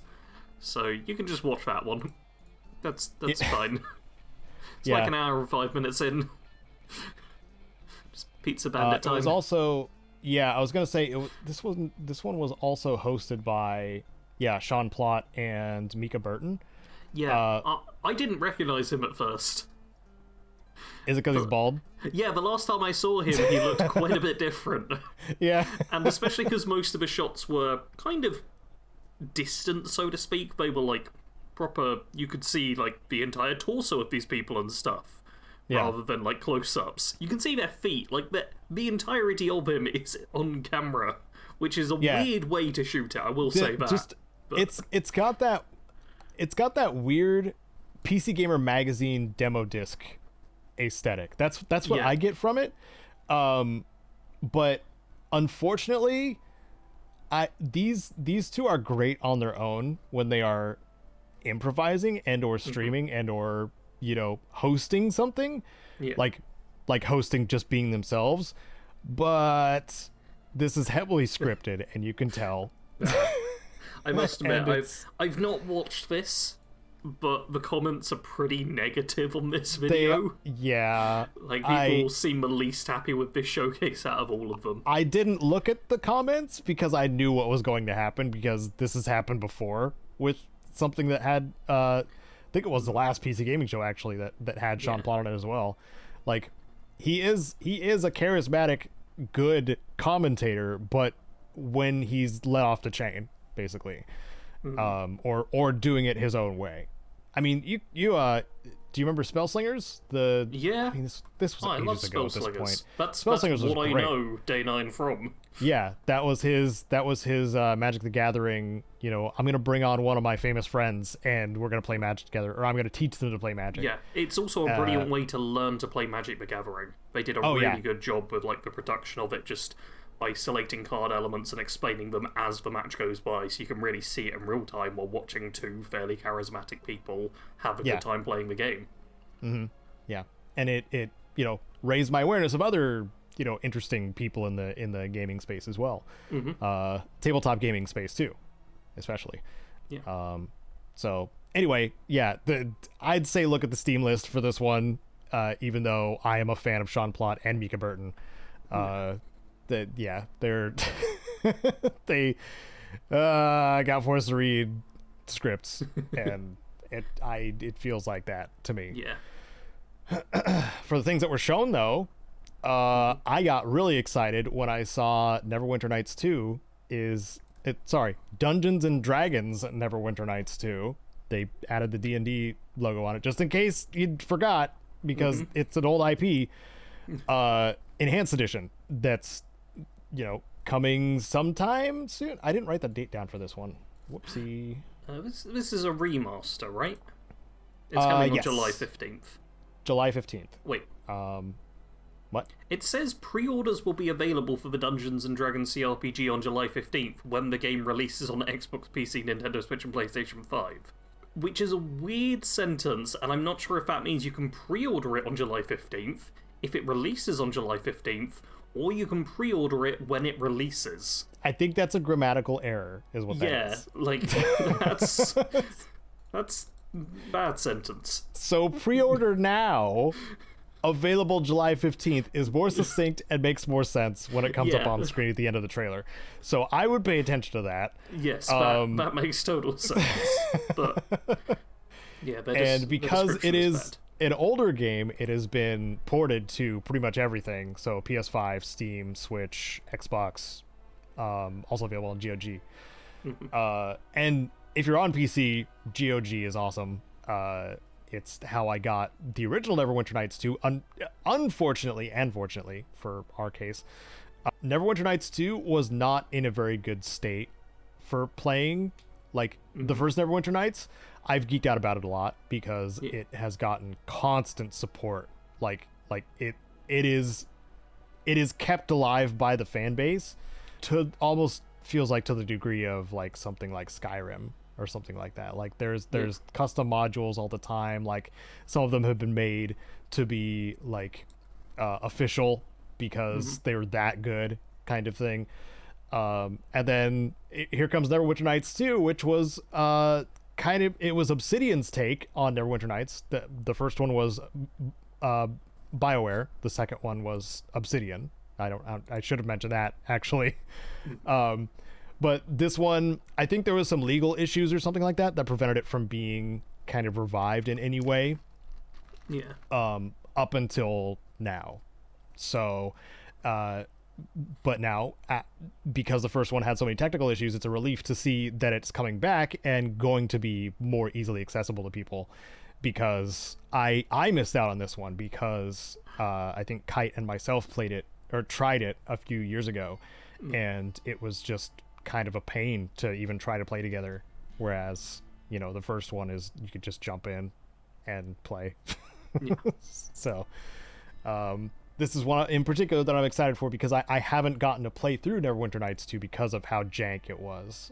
[SPEAKER 3] So you can just watch that one. That's fine. It's like an hour and 5 minutes in. Just Pizza Bandit time.
[SPEAKER 1] It was also, I was gonna say this one was also hosted by Sean Plott and Mika Burton.
[SPEAKER 3] Yeah, I didn't recognize him at first.
[SPEAKER 1] Is it because he's bald?
[SPEAKER 3] Yeah, the last time I saw him, he looked quite a bit different.
[SPEAKER 1] Yeah.
[SPEAKER 3] And especially because most of the shots were kind of distant, so to speak. They were, like, proper... You could see, like, the entire torso of these people and stuff. Yeah. Rather than, like, close-ups. You can see their feet. Like, the entirety of him is on camera, which is a weird way to shoot it, I will say that.
[SPEAKER 1] It's got that weird PC Gamer magazine demo disc aesthetic. That's what I get from it. But unfortunately, these two are great on their own when they are improvising and or streaming and or, you know, hosting something. Yeah. Like hosting just being themselves. But this is heavily scripted and you can tell.
[SPEAKER 3] I must admit, I've not watched this, but the comments are pretty negative on this video. Like, people seem the least happy with this showcase out of all of them.
[SPEAKER 1] I didn't look at the comments because I knew what was going to happen, because this has happened before with something that had, I think it was the last PC Gaming Show, actually, that had Sean Plott on it as well. Like, he is a charismatic, good commentator, but when he's let off the chain, basically, or doing it his own way. I mean, you do you remember Spellslingers? I mean, this was ages ago at this point.
[SPEAKER 3] That's
[SPEAKER 1] what
[SPEAKER 3] I know Day 9 from.
[SPEAKER 1] Yeah, that was his Magic the Gathering. You know, I'm gonna bring on one of my famous friends and we're gonna play Magic together, or I'm gonna teach them to play Magic.
[SPEAKER 3] Yeah, it's also a brilliant way to learn to play Magic the Gathering. They did a really good job with, like, the production of it, just isolating card elements and explaining them as the match goes by, so you can really see it in real time while watching two fairly charismatic people have a good time playing the game.
[SPEAKER 1] Yeah, and it you know, raised my awareness of other, you know, interesting people in the gaming space as well. Tabletop gaming space too, especially. So anyway, I'd say look at the Steam list for this one, even though I am a fan of Sean Plott and Mika Burton. They're they got forced to read scripts and it feels like that to me. For the things that were shown, though, I got really excited when I saw Neverwinter Nights 2 Dungeons and Dragons Neverwinter Nights 2. They added the D&D logo on it just in case you forgot, because it's an old IP. Enhanced edition that's, you know, coming sometime soon. I didn't write the date down for this one. Whoopsie.
[SPEAKER 3] This is a remaster, right? It's coming on July 15th.
[SPEAKER 1] July 15th.
[SPEAKER 3] Wait.
[SPEAKER 1] What?
[SPEAKER 3] It says pre-orders will be available for the Dungeons & Dragons CRPG on July 15th when the game releases on Xbox, PC, Nintendo Switch and PlayStation 5. Which is a weird sentence, and I'm not sure if that means you can pre-order it on July 15th, if it releases on July 15th, or you can pre-order it when it releases.
[SPEAKER 1] I think that's a grammatical error, is what that is.
[SPEAKER 3] Yeah, like, that's bad sentence.
[SPEAKER 1] So pre-order now, available July 15th, is more succinct and makes more sense when it comes up on screen at the end of the trailer. So I would pay attention to that.
[SPEAKER 3] Yes, that makes total sense. But yeah,
[SPEAKER 1] and because it is an older game, it has been ported to pretty much everything. So PS5, Steam, Switch, Xbox, also available on GOG. And if you're on PC, GOG is awesome. It's how I got the original Neverwinter Nights 2. Unfortunately, and fortunately for our case, Neverwinter Nights 2 was not in a very good state for playing. Like, the first Neverwinter Nights, I've geeked out about it a lot because it has gotten constant support. Like it is kept alive by the fan base to almost feels like to the degree of like something like Skyrim or something like that. Like there's custom modules all the time. Like some of them have been made to be like official because they're that good, kind of thing. And then here comes Neverwinter Nights 2, which was it was Obsidian's take on Neverwinter Nights. The first one was BioWare. The second one was Obsidian. I should have mentioned that, actually. But this one, I think there was some legal issues or something like that prevented it from being kind of revived in any way.
[SPEAKER 3] Yeah.
[SPEAKER 1] Up until now. So, but now, because the first one had so many technical issues, it's a relief to see that it's coming back and going to be more easily accessible to people, because I missed out on this one because I think Kite and myself played it or tried it a few years ago, and it was just kind of a pain to even try to play together, whereas, you know, the first one is you could just jump in and play.
[SPEAKER 3] Yeah.
[SPEAKER 1] So this is one in particular that I'm excited for, because I haven't gotten to play through Neverwinter Nights 2 because of how jank it was.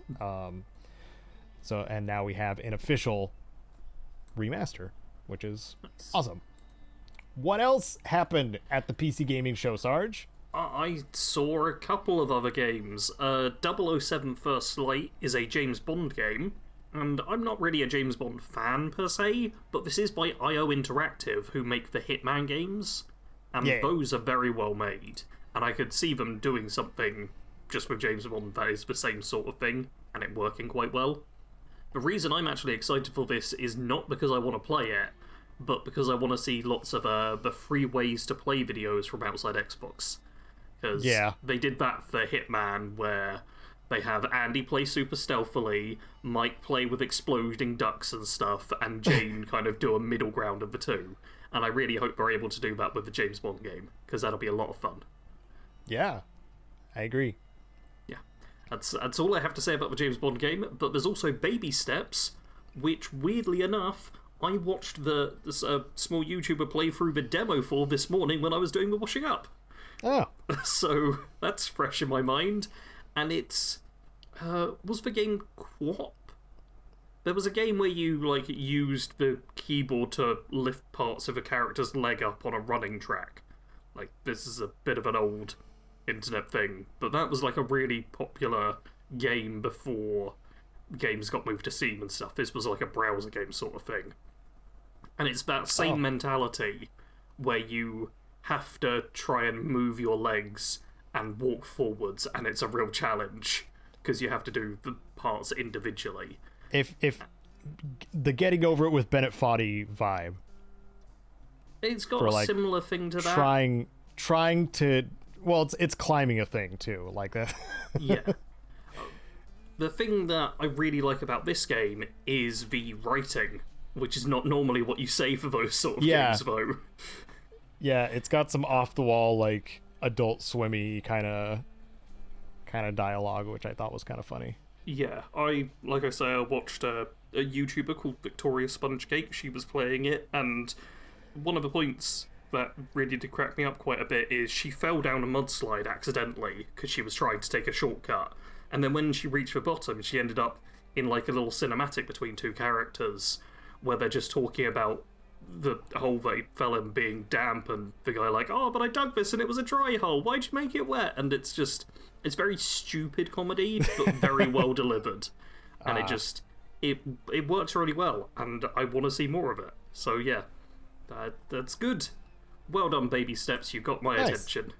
[SPEAKER 1] So, and now we have an official remaster, which is awesome. What else happened at the PC Gaming Show, Sarge?
[SPEAKER 3] I saw a couple of other games. 007 First Light is a James Bond game, and I'm not really a James Bond fan per se, but this is by IO Interactive, who make the Hitman games, and those are very well made, and I could see them doing something just with James Bond that is the same sort of thing, and it working quite well. The reason I'm actually excited for this is not because I want to play it, but because I want to see lots of the free ways to play videos from outside Xbox. Because they did that for Hitman, where they have Andy play super stealthily, Mike play with exploding ducks and stuff, and Jane kind of do a middle ground of the two. And I really hope they're able to do that with the James Bond game, because that'll be a lot of fun.
[SPEAKER 1] Yeah, I agree.
[SPEAKER 3] Yeah, that's all I have to say about the James Bond game. But there's also Baby Steps, which, weirdly enough, I watched this small YouTuber play through the demo for this morning when I was doing the washing up.
[SPEAKER 1] Oh.
[SPEAKER 3] So that's fresh in my mind. And it's... was the game Quap? There was a game where you, like, used the keyboard to lift parts of a character's leg up on a running track. Like, this is a bit of an old internet thing, but that was, like, a really popular game before games got moved to Steam and stuff. This was, like, a browser game sort of thing. And it's that same mentality where you have to try and move your legs and walk forwards, and it's a real challenge, because you have to do the parts individually.
[SPEAKER 1] If the getting over it with Bennett Foddy vibe,
[SPEAKER 3] it's got a similar thing to that.
[SPEAKER 1] Trying to, well, it's climbing a thing too, like that.
[SPEAKER 3] Yeah. The thing that I really like about this game is the writing, which is not normally what you say for those sort of games, though.
[SPEAKER 1] Yeah, it's got some off the wall, like, Adult Swimmy kind of dialogue, which I thought was kind of funny.
[SPEAKER 3] Yeah, I watched a YouTuber called Victoria Spongecake. She was playing it, and one of the points that really did crack me up quite a bit is she fell down a mudslide accidentally because she was trying to take a shortcut, and then when she reached the bottom, she ended up in, like, a little cinematic between two characters where they're just talking about the hole they fell in being damp, and the guy like, oh, but I dug this and it was a dry hole, why'd you make it wet? And it's very stupid comedy, but very well delivered. And it works really well, and I want to see more of it. So yeah, that's good. Well done, Baby Steps, you got my attention.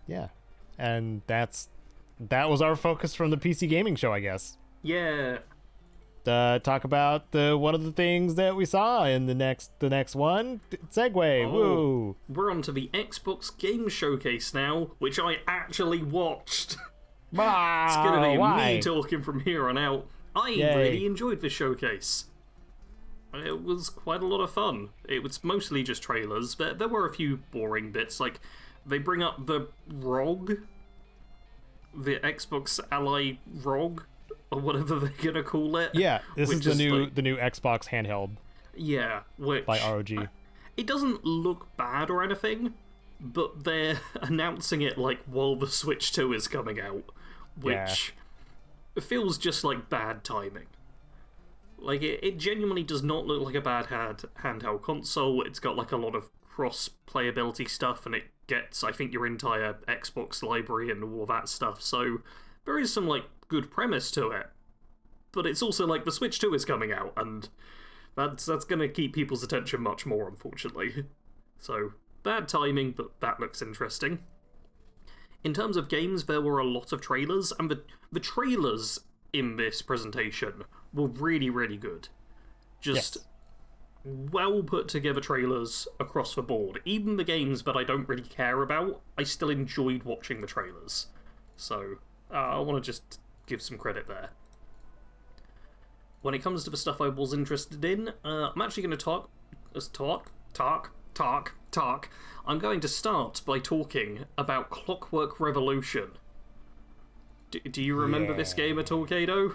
[SPEAKER 1] Yeah, and that was our focus from the PC Gaming Show, I guess.
[SPEAKER 3] Yeah.
[SPEAKER 1] Talk about one of the things that we saw in the next one. Segue. Woo.
[SPEAKER 3] We're on to the Xbox Game Showcase now, which I actually watched. It's gonna be me talking from here on out. I really enjoyed the showcase. It was quite a lot of fun. It was mostly just trailers, but there were a few boring bits. Like, they bring up the ROG, the Xbox Ally ROG, or whatever they're gonna call it.
[SPEAKER 1] Yeah, this is the new Xbox handheld.
[SPEAKER 3] Yeah, which
[SPEAKER 1] by ROG.
[SPEAKER 3] It doesn't look bad or anything, but they're announcing it like while the Switch 2 is coming out, which feels just like bad timing. Like, it genuinely does not look like a bad handheld console. It's got, like, a lot of cross-playability stuff, and it gets, I think, your entire Xbox library and all that stuff. So there is some, like, good premise to it. But it's also, like, the Switch 2 is coming out, and that's going to keep people's attention much more, unfortunately. So, bad timing, but that looks interesting. In terms of games, there were a lot of trailers, and the trailers in this presentation were really, really good. Just well put together trailers across the board. Even the games that I don't really care about, I still enjoyed watching the trailers. So I want to just give some credit there. When it comes to the stuff I was interested in, I'm actually going to talk. I'm going to start by talking about Clockwork Revolution. Do you remember this game at all, Caedo?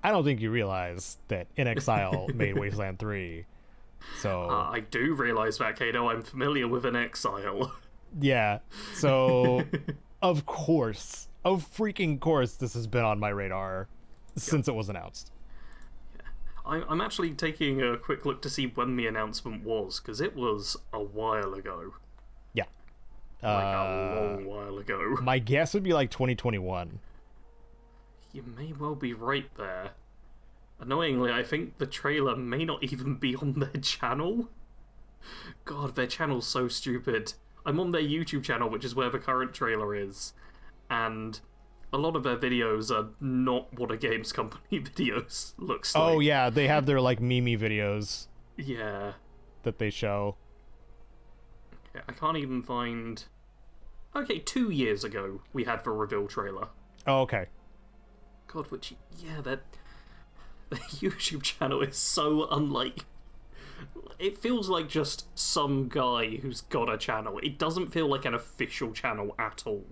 [SPEAKER 1] I don't think you realize that In Exile made Wasteland 3. So
[SPEAKER 3] I do realize that, Caedo. I'm familiar with In Exile.
[SPEAKER 1] Yeah. So of freaking course, this has been on my radar since it was announced.
[SPEAKER 3] I'm actually taking a quick look to see when the announcement was, because it was a while ago.
[SPEAKER 1] Yeah.
[SPEAKER 3] Like a long while ago.
[SPEAKER 1] My guess would be like 2021.
[SPEAKER 3] You may well be right there. Annoyingly, I think the trailer may not even be on their channel. God, their channel's so stupid. I'm on their YouTube channel, which is where the current trailer is, and a lot of their videos are not what a games company videos looks like.
[SPEAKER 1] Oh yeah, they have their like meme videos.
[SPEAKER 3] Yeah.
[SPEAKER 1] That they show.
[SPEAKER 3] Okay, I can't even find... Okay, 2 years ago we had the reveal trailer.
[SPEAKER 1] Oh, okay.
[SPEAKER 3] God, which... Yeah, their YouTube channel is so unlike... It feels like just some guy who's got a channel. It doesn't feel like an official channel at all.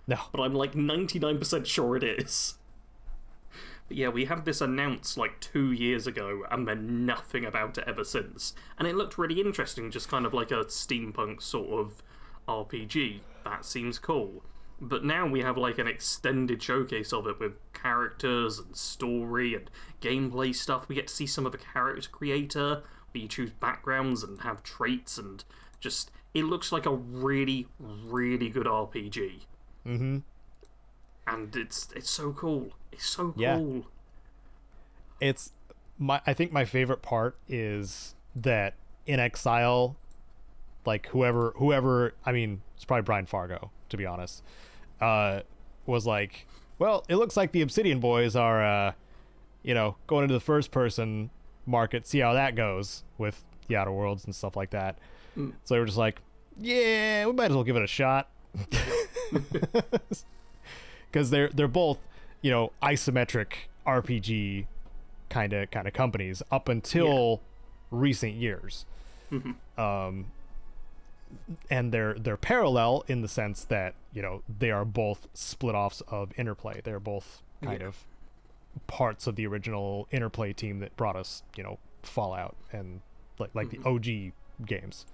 [SPEAKER 1] No.
[SPEAKER 3] But I'm like 99% sure it is. But yeah, we had this announced like 2 years ago, and then nothing about it ever since. And it looked really interesting, just kind of like a steampunk sort of RPG. That seems cool. But now we have like an extended showcase of it with characters and story and gameplay stuff. We get to see some of the character creator, where you choose backgrounds and have traits, and just... It looks like a really, really good RPG.
[SPEAKER 1] Mm-hmm.
[SPEAKER 3] And it's so cool. It's so cool.
[SPEAKER 1] Yeah. It's I think my favorite part is that In Exile, like whoever I mean, it's probably Brian Fargo, to be honest, was like, well, it looks like the Obsidian boys are going into the first person market, see how that goes with the Outer Worlds and stuff like that. So they were just like, yeah, we might as well give it a shot. Because they're both isometric RPG kind of companies up until recent years. And they're parallel in the sense that they are both split-offs of Interplay. They're both kind of parts of the original Interplay team that brought us Fallout and like the OG games,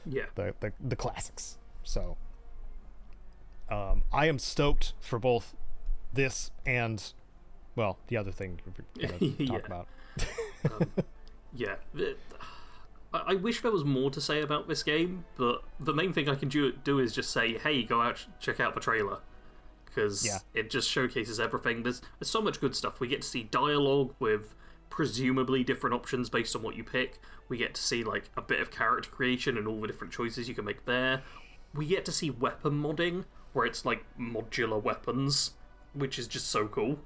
[SPEAKER 1] the classics. So I am stoked for both this and, well, the other thing we're going to talk about.
[SPEAKER 3] I wish there was more to say about this game, but the main thing I can do is just say, hey, go out, check out the trailer. Because it just showcases everything. There's so much good stuff. We get to see dialogue with presumably different options based on what you pick. We get to see like a bit of character creation and all the different choices you can make there. We get to see weapon modding, where it's like modular weapons, which is just so cool.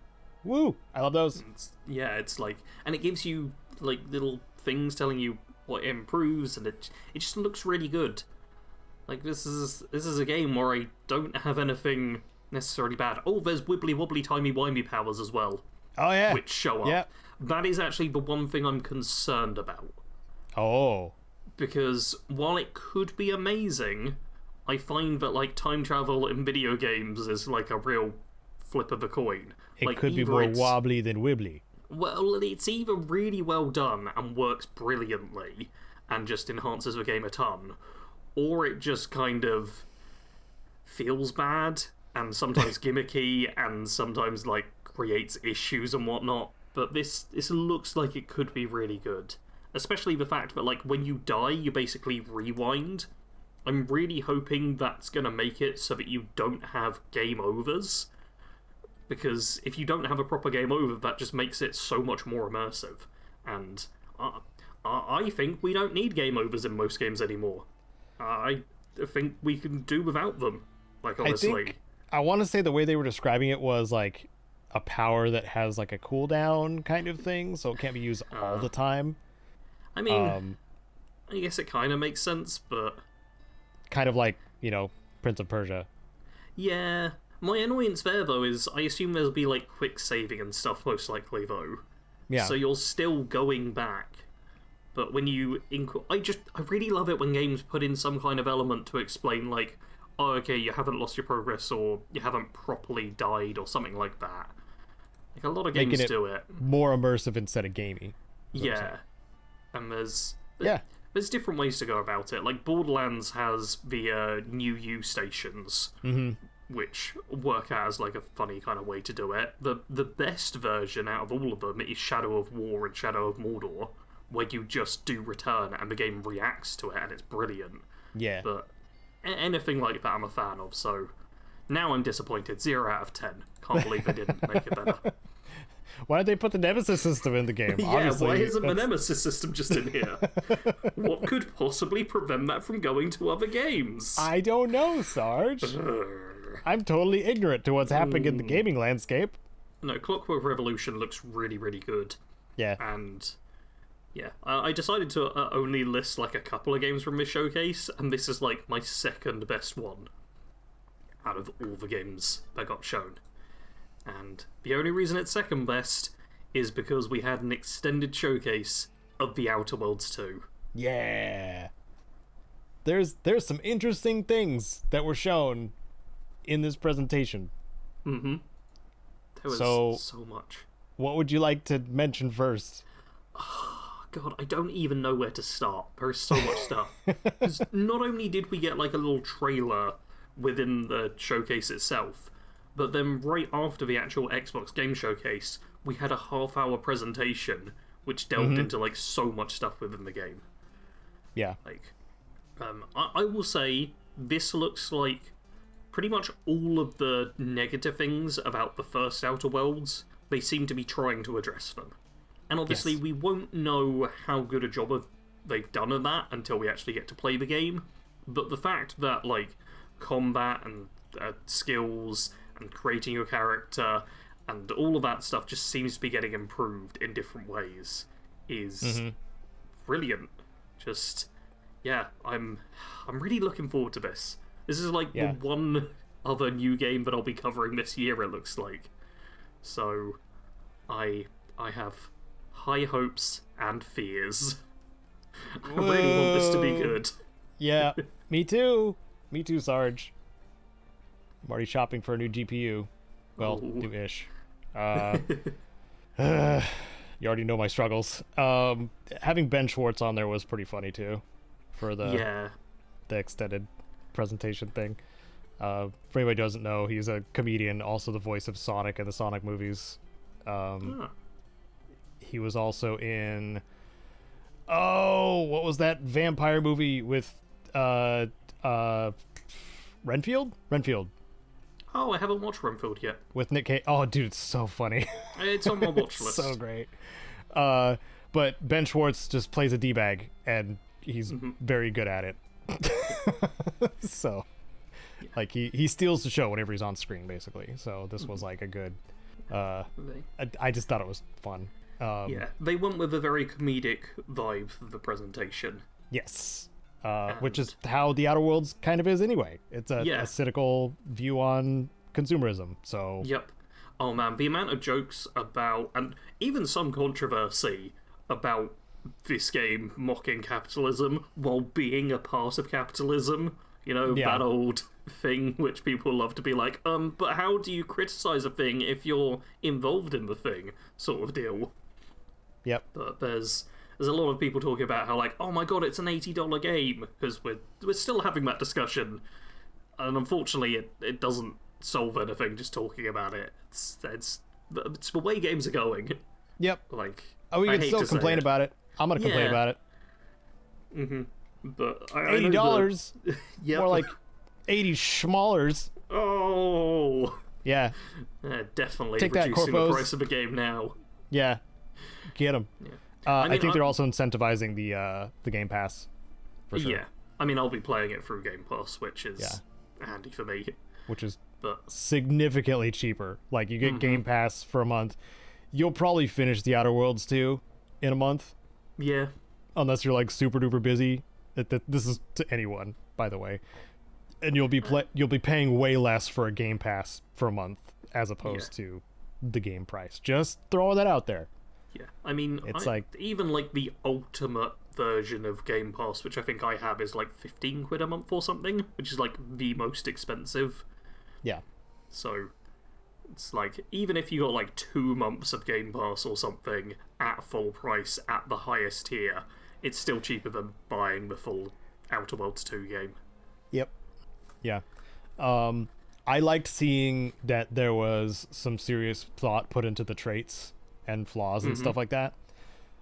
[SPEAKER 1] Woo! I love those.
[SPEAKER 3] It's like, and it gives you like little things telling you what it improves, and it just looks really good. Like this is a game where I don't have anything necessarily bad. Oh, there's wibbly wobbly timey wimey powers as well.
[SPEAKER 1] Oh yeah,
[SPEAKER 3] which show up. Yeah. That is actually the one thing I'm concerned about.
[SPEAKER 1] Oh.
[SPEAKER 3] Because while it could be amazing, I find that like time travel in video games is like a real flip of a coin.
[SPEAKER 1] It could be more wobbly than wibbly.
[SPEAKER 3] Well, it's either really well done and works brilliantly and just enhances the game a ton, or it just kind of feels bad and sometimes gimmicky and sometimes like creates issues and whatnot. But this looks like it could be really good, especially the fact that like when you die you basically rewind. I'm really hoping that's gonna make it so that you don't have game overs, because if you don't have a proper game over, that just makes it so much more immersive. And I think we don't need game overs in most games anymore. I think we can do without them. Like honestly,
[SPEAKER 1] I want to say the way they were describing it was like a power that has like a cooldown kind of thing, so it can't be used all the time.
[SPEAKER 3] I mean, I guess it kind of makes sense, but
[SPEAKER 1] kind of like, Prince of Persia.
[SPEAKER 3] Yeah. My annoyance there, though, is I assume there'll be, like, quick saving and stuff, most likely, though.
[SPEAKER 1] Yeah.
[SPEAKER 3] So you're still going back. But when you... I really love it when games put in some kind of element to explain, like, oh, okay, you haven't lost your progress, or you haven't properly died, or something like that. Like, a lot of games do it.
[SPEAKER 1] More immersive instead of gamey.
[SPEAKER 3] Yeah. And there's different ways to go about it. Like, Borderlands has the New You stations, which work out as, like, a funny kind of way to do it. The best version out of all of them is Shadow of War and Shadow of Mordor, where you just do return and the game reacts to it, and it's brilliant.
[SPEAKER 1] Yeah.
[SPEAKER 3] But anything like that I'm a fan of, so now I'm disappointed. 0 out of 10. Can't believe they didn't make it better.
[SPEAKER 1] Why did they put the Nemesis system in the game?
[SPEAKER 3] Yeah,
[SPEAKER 1] Obviously,
[SPEAKER 3] why isn't the Nemesis system just in here? What could possibly prevent that from going to other games?
[SPEAKER 1] I don't know, Sarge. I'm totally ignorant to what's happening in the gaming landscape.
[SPEAKER 3] No, Clockwork Revolution looks really, really good.
[SPEAKER 1] Yeah.
[SPEAKER 3] And yeah, I decided to only list like a couple of games from this showcase, and this is like my second best one out of all the games that got shown. And the only reason it's second best is because we had an extended showcase of The Outer Worlds 2.
[SPEAKER 1] Yeah. There's some interesting things that were shown in this presentation.
[SPEAKER 3] Mm-hmm. There was so much.
[SPEAKER 1] What would you like to mention first?
[SPEAKER 3] God, I don't even know where to start. There's so much stuff. Because not only did we get like a little trailer within the showcase itself, but then right after the actual Xbox game showcase, we had a half-hour presentation which delved into like so much stuff within the game.
[SPEAKER 1] Yeah.
[SPEAKER 3] Like, I will say this looks like pretty much all of the negative things about the first Outer Worlds. They seem to be trying to address them, and obviously we won't know how good a job they've done of that until we actually get to play the game. But the fact that like combat and skills and creating your character and all of that stuff just seems to be getting improved in different ways is brilliant. Just, yeah, I'm really looking forward to this. This is like the one other new game that I'll be covering this year, it looks like. So I have high hopes and fears. I really want this to be good.
[SPEAKER 1] Yeah, me too. Me too, Sarge. I'm already shopping for a new GPU. Well, new-ish. You already know my struggles. Having Ben Schwartz on there was pretty funny too, for the extended presentation thing. For anybody who doesn't know, he's a comedian, also the voice of Sonic in the Sonic movies. He was also in what was that vampire movie with Renfield?
[SPEAKER 3] Oh, I haven't watched Renfield yet.
[SPEAKER 1] With Nick Cage. Oh, dude, it's so funny.
[SPEAKER 3] It's on my watch list.
[SPEAKER 1] So great. But Ben Schwartz just plays a D-bag, and he's very good at it. So, like, he steals the show whenever he's on screen, basically. So this was, like, a good... I just thought it was fun.
[SPEAKER 3] Yeah, they went with a very comedic vibe for the presentation.
[SPEAKER 1] Yes. Which is how The Outer Worlds kind of is anyway. It's a cynical view on consumerism. So
[SPEAKER 3] yep. Oh man, the amount of jokes about, and even some controversy about this game mocking capitalism while being a part of capitalism. You know, that old thing which people love to be like, but how do you criticize a thing if you're involved in the thing, sort of deal.
[SPEAKER 1] Yep.
[SPEAKER 3] But there's a lot of people talking about how, like, oh my god, it's an $80 game, because we're still having that discussion, and unfortunately it doesn't solve anything just talking about it. It's the way games are going.
[SPEAKER 1] Yep.
[SPEAKER 3] Like,
[SPEAKER 1] we can still complain about it. I'm gonna complain about it.
[SPEAKER 3] But
[SPEAKER 1] $80.
[SPEAKER 3] Yep.
[SPEAKER 1] More like 80 schmallers.
[SPEAKER 3] Oh.
[SPEAKER 1] Yeah.
[SPEAKER 3] Definitely
[SPEAKER 1] Take
[SPEAKER 3] reducing
[SPEAKER 1] that,
[SPEAKER 3] the price of a game now.
[SPEAKER 1] Yeah. Get them. Yeah. I think they're also incentivizing the Game Pass. For sure.
[SPEAKER 3] Yeah. I mean, I'll be playing it through Game Pass, which is handy for me.
[SPEAKER 1] Which is
[SPEAKER 3] but
[SPEAKER 1] significantly cheaper. Like, you get Game Pass for a month. You'll probably finish the Outer Worlds 2 in a month.
[SPEAKER 3] Yeah.
[SPEAKER 1] Unless you're, like, super duper busy. This is to anyone, by the way. And you'll be paying way less for a Game Pass for a month as opposed to the game price. Just throw that out there.
[SPEAKER 3] Yeah, I mean, even like the ultimate version of Game Pass, which I think I have, is like 15 quid a month or something, which is like the most expensive.
[SPEAKER 1] Yeah.
[SPEAKER 3] So it's like, even if you got like 2 months of Game Pass or something at full price at the highest tier, it's still cheaper than buying the full Outer Worlds 2 game.
[SPEAKER 1] Yep. Yeah. I liked seeing that there was some serious thought put into the traits and flaws and stuff like that.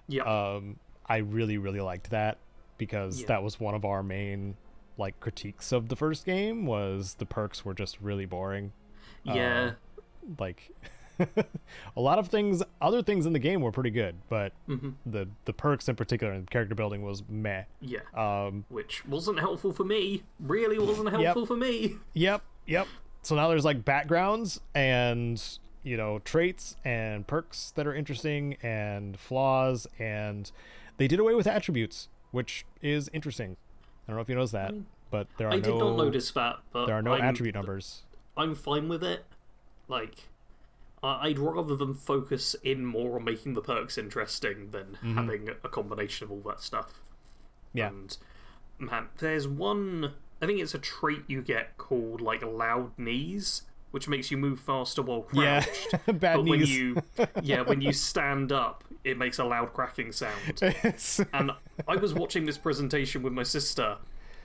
[SPEAKER 3] Yeah.
[SPEAKER 1] I really, really liked that, because that was one of our main, like, critiques of the first game, was the perks were just really boring.
[SPEAKER 3] Yeah.
[SPEAKER 1] Like, a lot of other things in the game were pretty good, but the perks in particular and character building was meh.
[SPEAKER 3] Yeah. Which wasn't helpful for me. Really wasn't helpful for me.
[SPEAKER 1] Yep. So now there's, like, backgrounds and, you know, traits and perks that are interesting and flaws, and they did away with attributes, which is interesting. I don't know if you noticed that, but
[SPEAKER 3] I did not notice that, but
[SPEAKER 1] there are no attribute numbers.
[SPEAKER 3] I'm fine with it. Like, I'd rather them focus in more on making the perks interesting than having a combination of all that stuff.
[SPEAKER 1] Yeah.
[SPEAKER 3] And, man, there's one... I think it's a trait you get called, like, loud knees, which makes you move faster while crouched.
[SPEAKER 1] Yeah, bad knees.
[SPEAKER 3] When you stand up, it makes a loud cracking sound. And I was watching this presentation with my sister,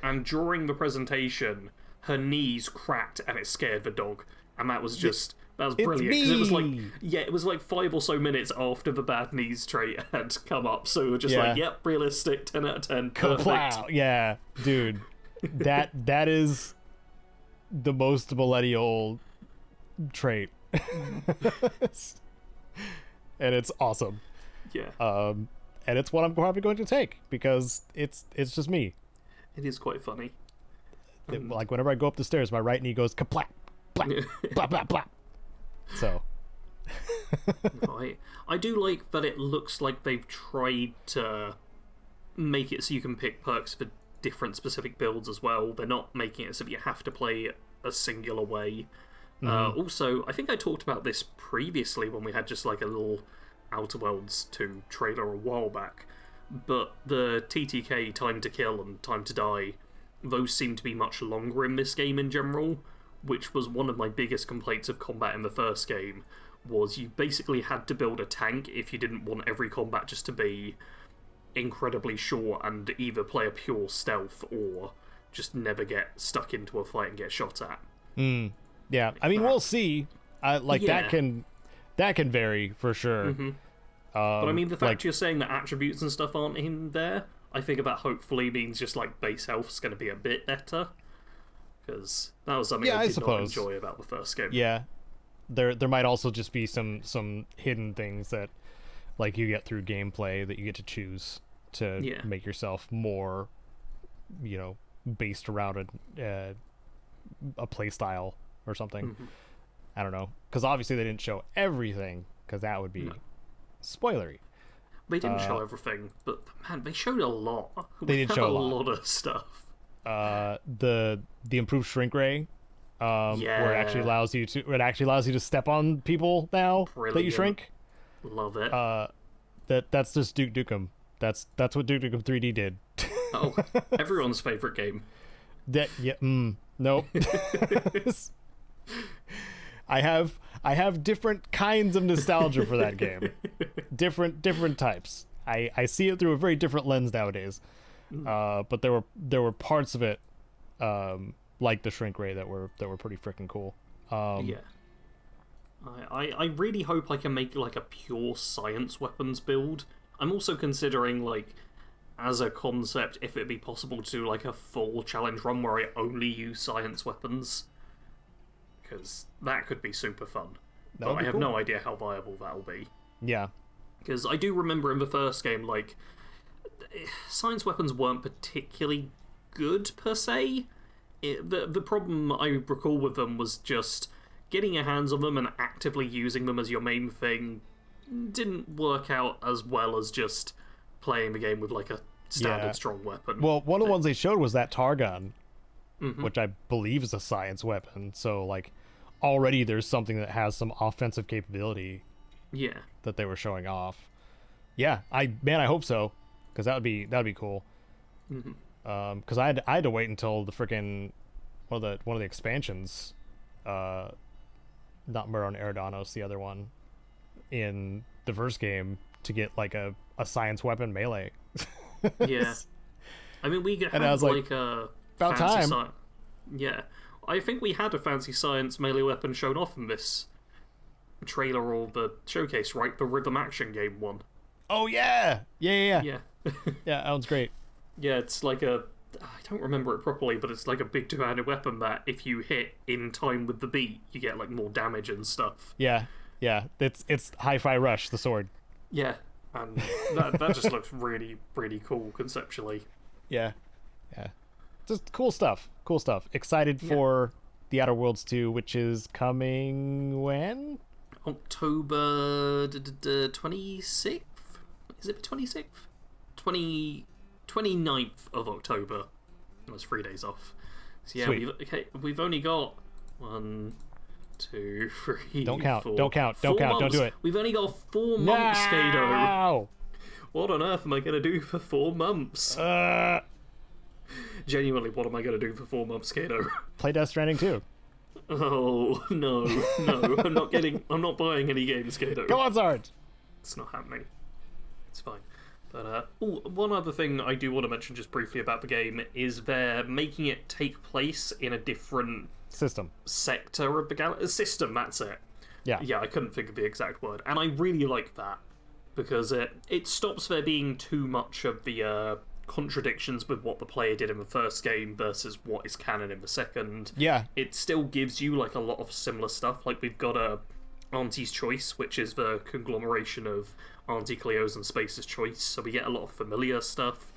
[SPEAKER 3] and during the presentation, her knees cracked and it scared the dog. And that was just... That was brilliant, because it was like, it was like 5 or so minutes after the bad knees trait had come up, so we were just like, yep, realistic, 10 out of 10, perfect.
[SPEAKER 1] Wow. Yeah, dude, that is the most millennial trait, and it's awesome.
[SPEAKER 3] Yeah.
[SPEAKER 1] And it's what I'm probably going to take, because it's just me.
[SPEAKER 3] It is quite funny.
[SPEAKER 1] Like, whenever I go up the stairs, my right knee goes kaplap, plap, blah blah blah. So
[SPEAKER 3] I do like that it looks like they've tried to make it so you can pick perks for different specific builds as well. They're not making it so that you have to play a singular way. Also, I think I talked about this previously when we had just like a little Outer Worlds 2 trailer a while back, but the TTK, time to kill and time to die, those seem to be much longer in this game in general, which was one of my biggest complaints of combat in the first game, was you basically had to build a tank if you didn't want every combat just to be incredibly short and either play a pure stealth or just never get stuck into a fight and get shot at.
[SPEAKER 1] Yeah, I mean, we'll see. That can vary for sure.
[SPEAKER 3] But I mean, the fact you're saying that attributes and stuff aren't in there, I think that hopefully means just like base health's going to be a bit better. Because that was something I did not enjoy about the first game.
[SPEAKER 1] Yeah, there might also just be some hidden things that, like, you get through gameplay that you get to choose to make yourself more, you know, based around a play style or something. I don't know, because obviously they didn't show everything, because that would be spoilery.
[SPEAKER 3] They didn't show everything, but man, they showed a lot.
[SPEAKER 1] They did show a
[SPEAKER 3] lot of stuff.
[SPEAKER 1] The improved shrink ray, where it actually allows you to step on people now. Brilliant. That you shrink.
[SPEAKER 3] Love it.
[SPEAKER 1] That's just Duke Nukem. That's what Duke Nukem 3D did.
[SPEAKER 3] Oh, everyone's favorite game.
[SPEAKER 1] Nope. I have different kinds of nostalgia for that game. different types. I see it through a very different lens nowadays. But there were parts of it, like the shrink ray, that were pretty freaking cool.
[SPEAKER 3] I really hope I can make like a pure science weapons build. I'm also considering, like, as a concept, if it'd be possible to do like a full challenge run where I only use science weapons, because that could be super fun. But I have no idea how viable that'll be.
[SPEAKER 1] Yeah,
[SPEAKER 3] because I do remember in the first game, like, science weapons weren't particularly good per se. the problem I recall with them was just getting your hands on them and actively using them as your main thing didn't work out as well as just playing the game with like a standard strong weapon.
[SPEAKER 1] Well, one of the ones they showed was that tar gun, which I believe is a science weapon. So like already there's something that has some offensive capability.
[SPEAKER 3] Yeah.
[SPEAKER 1] That they were showing off. Yeah, I hope so, because that'd be cool. Because I had to wait until the freaking one of the expansions, not Muron Eridanos, the other one, in the first game to get like a science weapon melee.
[SPEAKER 3] Yeah, I mean we had like a
[SPEAKER 1] about time.
[SPEAKER 3] Yeah, I think we had a fancy science melee weapon shown off in this trailer or the showcase, right? The rhythm action game one.
[SPEAKER 1] Oh yeah. Yeah, that one's great.
[SPEAKER 3] Yeah, it's like I don't remember it properly, but it's like a big two-handed weapon that if you hit in time with the beat, you get like more damage and stuff.
[SPEAKER 1] Yeah. It's Hi-Fi Rush, the sword.
[SPEAKER 3] Yeah, and that just looks really, really cool conceptually.
[SPEAKER 1] Yeah. Just cool stuff. Excited for The Outer Worlds 2, which is coming when?
[SPEAKER 3] October 26th? Is it the 26th? 29th of October. That's 3 days off. So yeah, we've only got 1, 2, 3,
[SPEAKER 1] Don't count.
[SPEAKER 3] 4,
[SPEAKER 1] Don't count.
[SPEAKER 3] 4 months.
[SPEAKER 1] Don't do it.
[SPEAKER 3] We've only got 4 months, Caedo.
[SPEAKER 1] No!
[SPEAKER 3] What on earth am I going to do for 4 months? Genuinely, what am I going to do for 4 months, Caedo?
[SPEAKER 1] Play Death Stranding 2.
[SPEAKER 3] Oh, no. I'm not buying any games, Caedo.
[SPEAKER 1] Come on, Sarge!
[SPEAKER 3] It's not happening. It's fine. But one other thing I do want to mention just briefly about the game is they're making it take place in a different sector of the galaxy. System, that's it. Yeah, I couldn't think of the exact word. And I really like that, because it stops there being too much of the contradictions with what the player did in the first game versus what is canon in the second.
[SPEAKER 1] Yeah.
[SPEAKER 3] It still gives you like a lot of similar stuff. Like we've got Auntie's Choice, which is the conglomeration of Auntie Cleo's and Space's Choice, so we get a lot of familiar stuff,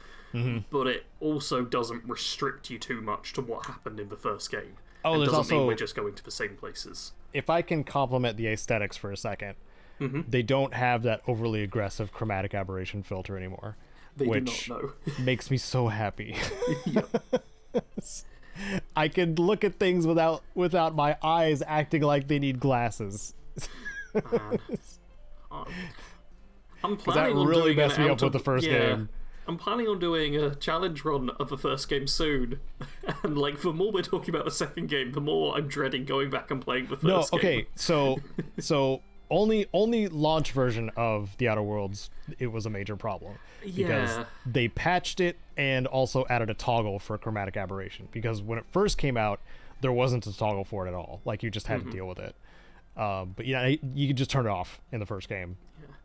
[SPEAKER 3] but it also doesn't restrict you too much to what happened in the first game.
[SPEAKER 1] Oh,
[SPEAKER 3] it
[SPEAKER 1] there's
[SPEAKER 3] doesn't mean
[SPEAKER 1] also,
[SPEAKER 3] we're just going to the same places.
[SPEAKER 1] If I can compliment the aesthetics for a second, they don't have that overly aggressive chromatic aberration filter anymore.
[SPEAKER 3] They
[SPEAKER 1] which
[SPEAKER 3] do not know.
[SPEAKER 1] Makes me so happy. I can look at things without my eyes acting like they need glasses.
[SPEAKER 3] I'm planning on
[SPEAKER 1] really
[SPEAKER 3] doing
[SPEAKER 1] messed me up with the first game.
[SPEAKER 3] I'm planning on doing a challenge run of the first game soon, and like the more we're talking about the second game, the more I'm dreading going back and playing the first game.
[SPEAKER 1] Okay, so only launch version of The Outer Worlds, it was a major problem because they patched it and also added a toggle for chromatic aberration, because when it first came out there wasn't a toggle for it at all. Like you just had to deal with it. But yeah, you could just turn it off in the first game.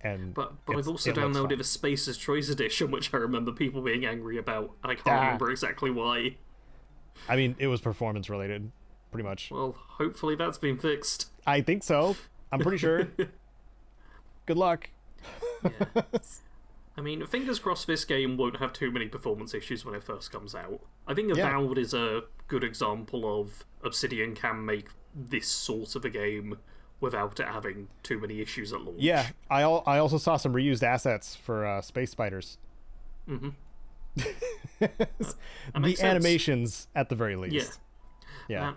[SPEAKER 3] But I've also downloaded a Space's Choice edition, which I remember people being angry about, and I can't remember exactly why.
[SPEAKER 1] I mean, it was performance related, pretty much.
[SPEAKER 3] Well, hopefully that's been fixed.
[SPEAKER 1] I think so. I'm pretty sure. Good luck.
[SPEAKER 3] Yeah. I mean, fingers crossed this game won't have too many performance issues when it first comes out. I think Avowed is a good example of Obsidian can make this sort of a game without it having too many issues at launch.
[SPEAKER 1] Yeah, I also saw some reused assets for Space Spiders. The animations, at the very least. Yeah.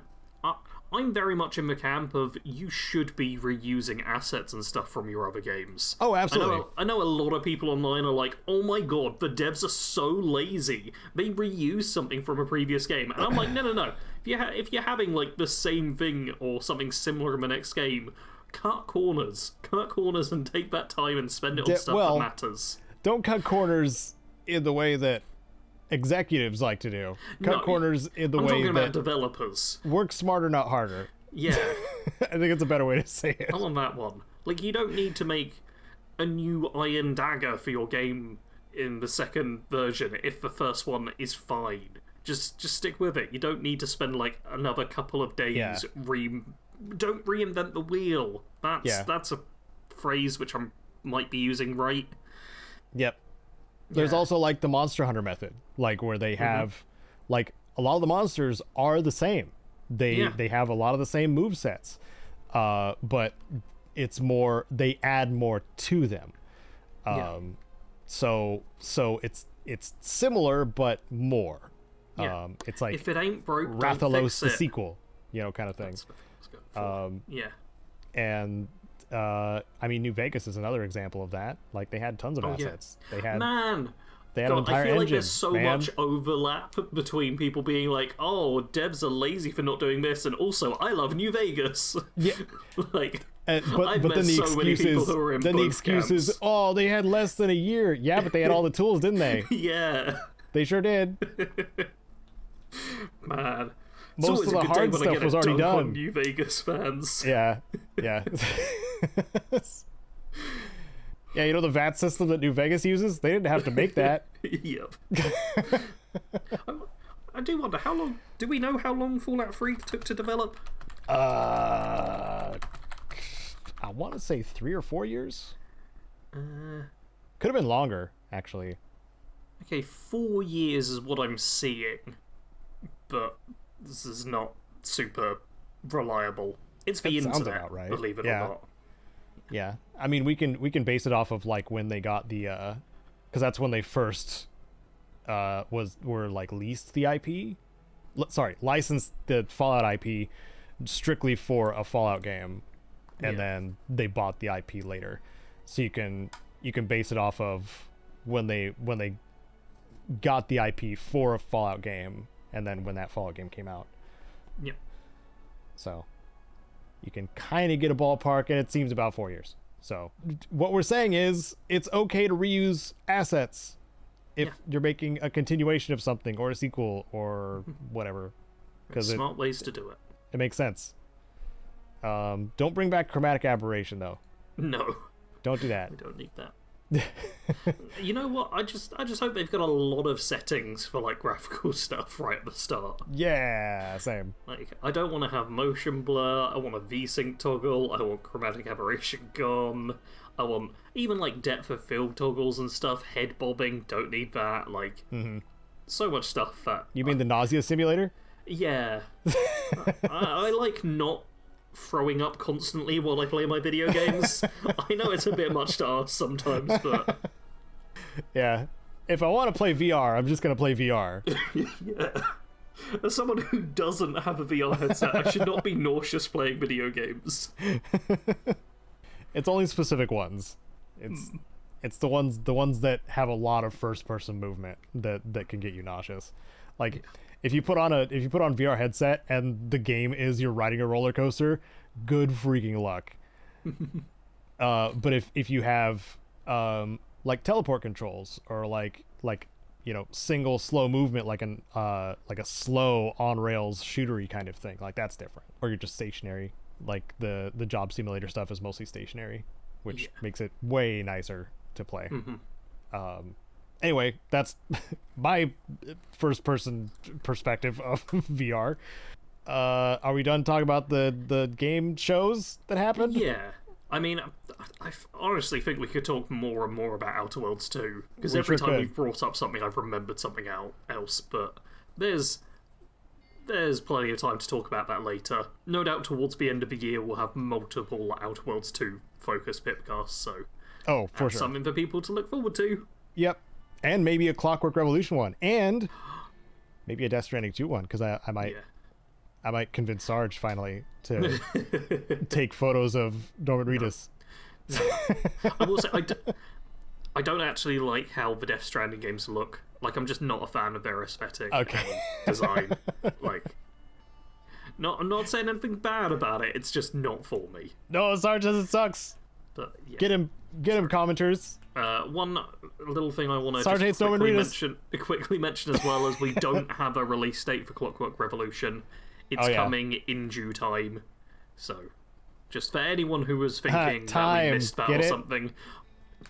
[SPEAKER 3] I'm very much in the camp of you should be reusing assets and stuff from your other games.
[SPEAKER 1] Oh, absolutely.
[SPEAKER 3] I know a lot of people online are like, oh my god, the devs are so lazy. They reuse something from a previous game. And I'm like, no. If you're having like the same thing or something similar in the next game, cut corners and take that time and spend it on stuff that matters.
[SPEAKER 1] Don't cut corners in the way that executives like to do. Cut corners in the way that... I'm talking about
[SPEAKER 3] developers.
[SPEAKER 1] Work smarter, not harder.
[SPEAKER 3] Yeah.
[SPEAKER 1] I think it's a better way to say it.
[SPEAKER 3] I'm on that one. Like, you don't need to make a new Iron Dagger for your game in the second version if the first one is fine. Just stick with it. You don't need to spend, like, another couple of days don't reinvent the wheel. That's a phrase which I might be using right.
[SPEAKER 1] Yep. There's also like the Monster Hunter method, like where they have like a lot of the monsters are the same. They have a lot of the same movesets, but it's more, they add more to them. So it's similar but more. It's like,
[SPEAKER 3] if it ain't broke,
[SPEAKER 1] Rathalos the sequel, kind of thing. And I mean, New Vegas is another example of that. Like, they had tons of assets. They had an entire
[SPEAKER 3] I feel
[SPEAKER 1] engine.
[SPEAKER 3] like there's so much overlap between people being like, "Oh, devs are lazy for not doing this," and also, "I love New Vegas."
[SPEAKER 1] Yeah,
[SPEAKER 3] like.
[SPEAKER 1] But then the excuse is, "Oh, they had less than a year." Yeah, but they had all the tools, didn't they?
[SPEAKER 3] Yeah,
[SPEAKER 1] they sure did.
[SPEAKER 3] Man,
[SPEAKER 1] most of the hard stuff was already done.
[SPEAKER 3] On New Vegas fans.
[SPEAKER 1] Yeah. Yeah, the VAT system that New Vegas uses, they didn't have to make that.
[SPEAKER 3] Yep. I do wonder, how long... Do we know how long Fallout 3 took to develop?
[SPEAKER 1] I want to say 3 or 4 years. Could have been longer, actually.
[SPEAKER 3] Okay, 4 years is what I'm seeing. But this is not super reliable. It's the internet, about right. Believe it or not.
[SPEAKER 1] Yeah, I mean, we can base it off of like when they got the, because that's when they first were like leased the IP, licensed the Fallout IP strictly for a Fallout game, and then they bought the IP later, so you can base it off of when they got the IP for a Fallout game, and then when that Fallout game came out.
[SPEAKER 3] Yeah.
[SPEAKER 1] So you can kind of get a ballpark, and it seems about 4 years. So what we're saying is it's okay to reuse assets if you're making a continuation of something or a sequel or whatever.
[SPEAKER 3] Because smart ways to do it.
[SPEAKER 1] It makes sense. Don't bring back chromatic aberration, though.
[SPEAKER 3] No.
[SPEAKER 1] Don't do that.
[SPEAKER 3] We don't need that. You know what? I just hope they've got a lot of settings for like graphical stuff right at the start.
[SPEAKER 1] Yeah, same.
[SPEAKER 3] Like, I don't want to have motion blur. I want a VSync toggle. I want chromatic aberration gone. I want even like depth of field toggles and stuff. Head bobbing, don't need that. Like, so much stuff that.
[SPEAKER 1] You mean the nausea simulator?
[SPEAKER 3] Yeah. I like not throwing up constantly while I play my video games. I know it's a bit much to ask sometimes, but
[SPEAKER 1] yeah, if I want to play VR, I'm just gonna play VR.
[SPEAKER 3] Yeah. As someone who doesn't have a VR headset, I should not be nauseous playing video games.
[SPEAKER 1] It's only specific ones. It's the ones that have a lot of first person movement that can get you nauseous. Like, if you put on VR headset and the game is you're riding a roller coaster, good freaking luck. But if you have like teleport controls or like single slow movement, like a slow on rails shootery kind of thing, like that's different. Or you're just stationary. Like the job simulator stuff is mostly stationary, which makes it way nicer to play. Anyway, that's my first person perspective of VR. Are we done talking about the game shows that happened?
[SPEAKER 3] Yeah. I mean, I honestly think we could talk more and more about Outer Worlds 2, because every time we've brought up something, I've remembered something else, but there's plenty of time to talk about that later. No doubt towards the end of the year we'll have multiple Outer Worlds 2 focused PIPCasts, so
[SPEAKER 1] for sure.
[SPEAKER 3] Something for people to look forward to.
[SPEAKER 1] Yep. And maybe a Clockwork Revolution one, and maybe a Death Stranding 2 one, because I might convince Sarge finally to take photos of Norman Reedus.
[SPEAKER 3] No. I will say, I don't actually like how the Death Stranding games look. Like, I'm just not a fan of their aesthetic design. Like, I'm not saying anything bad about it. It's just not for me.
[SPEAKER 1] No, Sarge says it sucks.
[SPEAKER 3] But yeah.
[SPEAKER 1] Get him, commenters.
[SPEAKER 3] One little thing I want to quickly mention as well is we don't have a release date for Clockwork Revolution. It's coming in due time. So, just for anyone who was thinking that we missed that or something,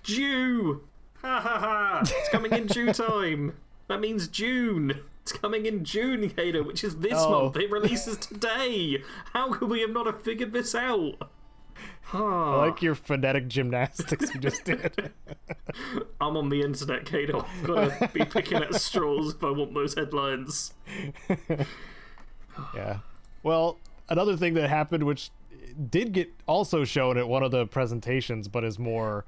[SPEAKER 3] due! Ha ha ha! It's coming in due time. That means June. It's coming in June, Caedo, which is this month. It releases today. How could we have not have figured this out?
[SPEAKER 1] I like your phonetic gymnastics you just did.
[SPEAKER 3] I'm on the internet, Caedo. I've got to be picking at straws if I want those headlines.
[SPEAKER 1] Yeah. Well, another thing that happened, which did get also shown at one of the presentations, but is more,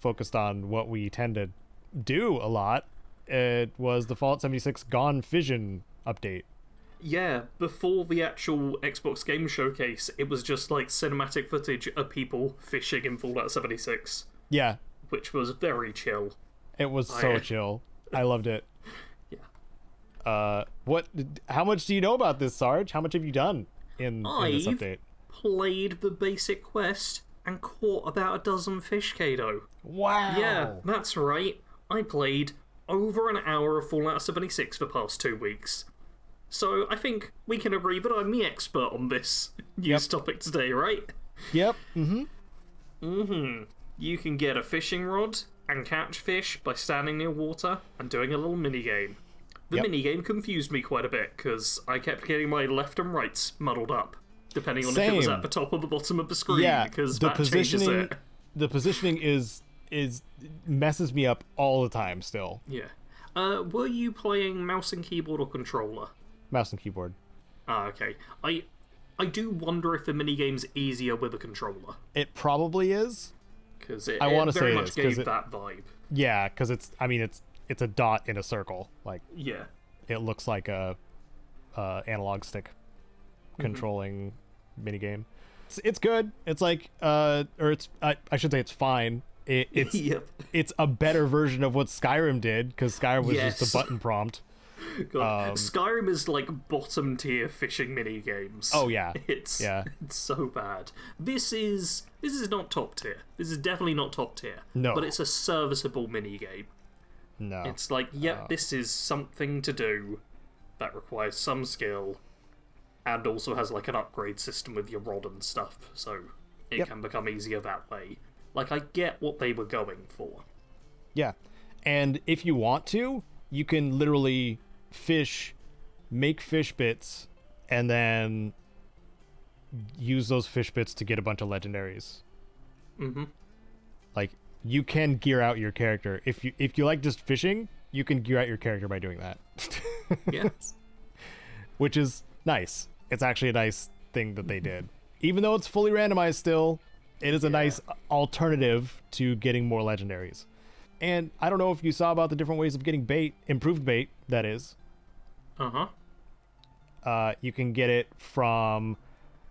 [SPEAKER 1] focused on what we tend to do a lot, it was the Fallout 76 Gone Fission update.
[SPEAKER 3] Yeah, before the actual Xbox Game Showcase, it was just like cinematic footage of people fishing in Fallout 76.
[SPEAKER 1] Yeah.
[SPEAKER 3] Which was very chill.
[SPEAKER 1] It was so chill. I loved it.
[SPEAKER 3] Yeah.
[SPEAKER 1] How much do you know about this, Sarge? How much have you done in this update?
[SPEAKER 3] Played the basic quest and caught about a dozen fish, Caedo.
[SPEAKER 1] Wow.
[SPEAKER 3] Yeah, that's right. I played over an hour of Fallout 76 the past 2 weeks. So I think we can agree that I'm the expert on this news topic today, right?
[SPEAKER 1] Yep.
[SPEAKER 3] You can get a fishing rod and catch fish by standing near water and doing a little minigame. The minigame confused me quite a bit because I kept getting my left and rights muddled up, depending on if it was at the top or the bottom of the screen. Yeah, because that changes it.
[SPEAKER 1] The positioning is messes me up all the time still.
[SPEAKER 3] Yeah. Were you playing mouse and keyboard or controller?
[SPEAKER 1] Mouse and keyboard.
[SPEAKER 3] Ah, okay. I do wonder if the minigame's easier with a controller.
[SPEAKER 1] It probably is.
[SPEAKER 3] Because it
[SPEAKER 1] it
[SPEAKER 3] very much
[SPEAKER 1] is,
[SPEAKER 3] gave that vibe.
[SPEAKER 1] Yeah, because it's a dot in a circle. Like,
[SPEAKER 3] yeah,
[SPEAKER 1] it looks like a analog stick controlling minigame. It's good. It's like I should say it's fine. It's it's a better version of what Skyrim did, because Skyrim was just a button prompt.
[SPEAKER 3] God. Skyrim is like bottom tier fishing mini games.
[SPEAKER 1] Oh yeah,
[SPEAKER 3] it's so bad. This is not top tier. This is definitely not top tier.
[SPEAKER 1] No,
[SPEAKER 3] but it's a serviceable mini game.
[SPEAKER 1] No,
[SPEAKER 3] it's like this is something to do that requires some skill, and also has like an upgrade system with your rod and stuff, so it can become easier that way. Like, I get what they were going for.
[SPEAKER 1] Yeah, and if you want to, you can literally make fish bits, and then use those fish bits to get a bunch of legendaries. Like, you can gear out your character. If you like just fishing, you can gear out your character by doing that.
[SPEAKER 3] Yes.
[SPEAKER 1] Which is nice. It's actually a nice thing that they did. Even though it's fully randomized still, it is a nice alternative to getting more legendaries. And I don't know if you saw about the different ways of getting bait, improved bait, that is. You can get it from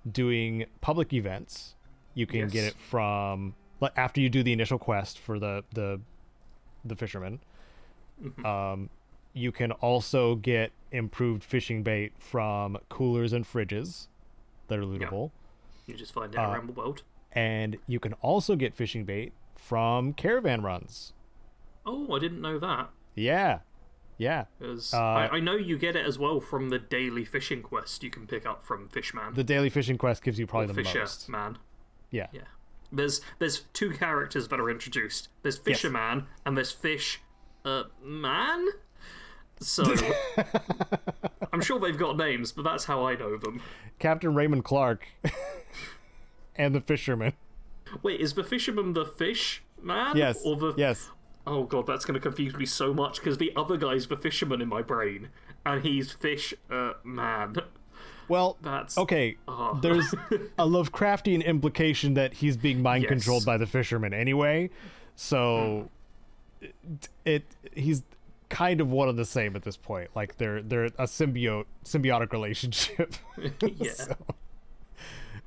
[SPEAKER 1] doing public events. You can get it from after you do the initial quest for the fisherman. You can also get improved fishing bait from coolers and fridges that are lootable.
[SPEAKER 3] You just find it around the world.
[SPEAKER 1] And you can also get fishing bait from caravan runs.
[SPEAKER 3] Oh, I didn't know that.
[SPEAKER 1] Yeah.
[SPEAKER 3] Because I know you get it as well from the daily fishing quest you can pick up from Fishman.
[SPEAKER 1] The daily fishing quest gives you probably the most.
[SPEAKER 3] Fisherman.
[SPEAKER 1] Yeah.
[SPEAKER 3] There's two characters that are introduced. There's Fisherman and there's Man? So, I'm sure they've got names, but that's how I know them.
[SPEAKER 1] Captain Raymond Clark and the Fisherman.
[SPEAKER 3] Wait, is the Fisherman the fish man?
[SPEAKER 1] Yes.
[SPEAKER 3] Or
[SPEAKER 1] yes.
[SPEAKER 3] Oh god, that's going to confuse me so much, because the other guy's the Fisherman in my brain, and he's Man.
[SPEAKER 1] Well,
[SPEAKER 3] that's
[SPEAKER 1] okay. There's a Lovecraftian implication that he's being mind controlled by the Fisherman anyway, so he's kind of one and the same at this point. Like they're a symbiotic relationship.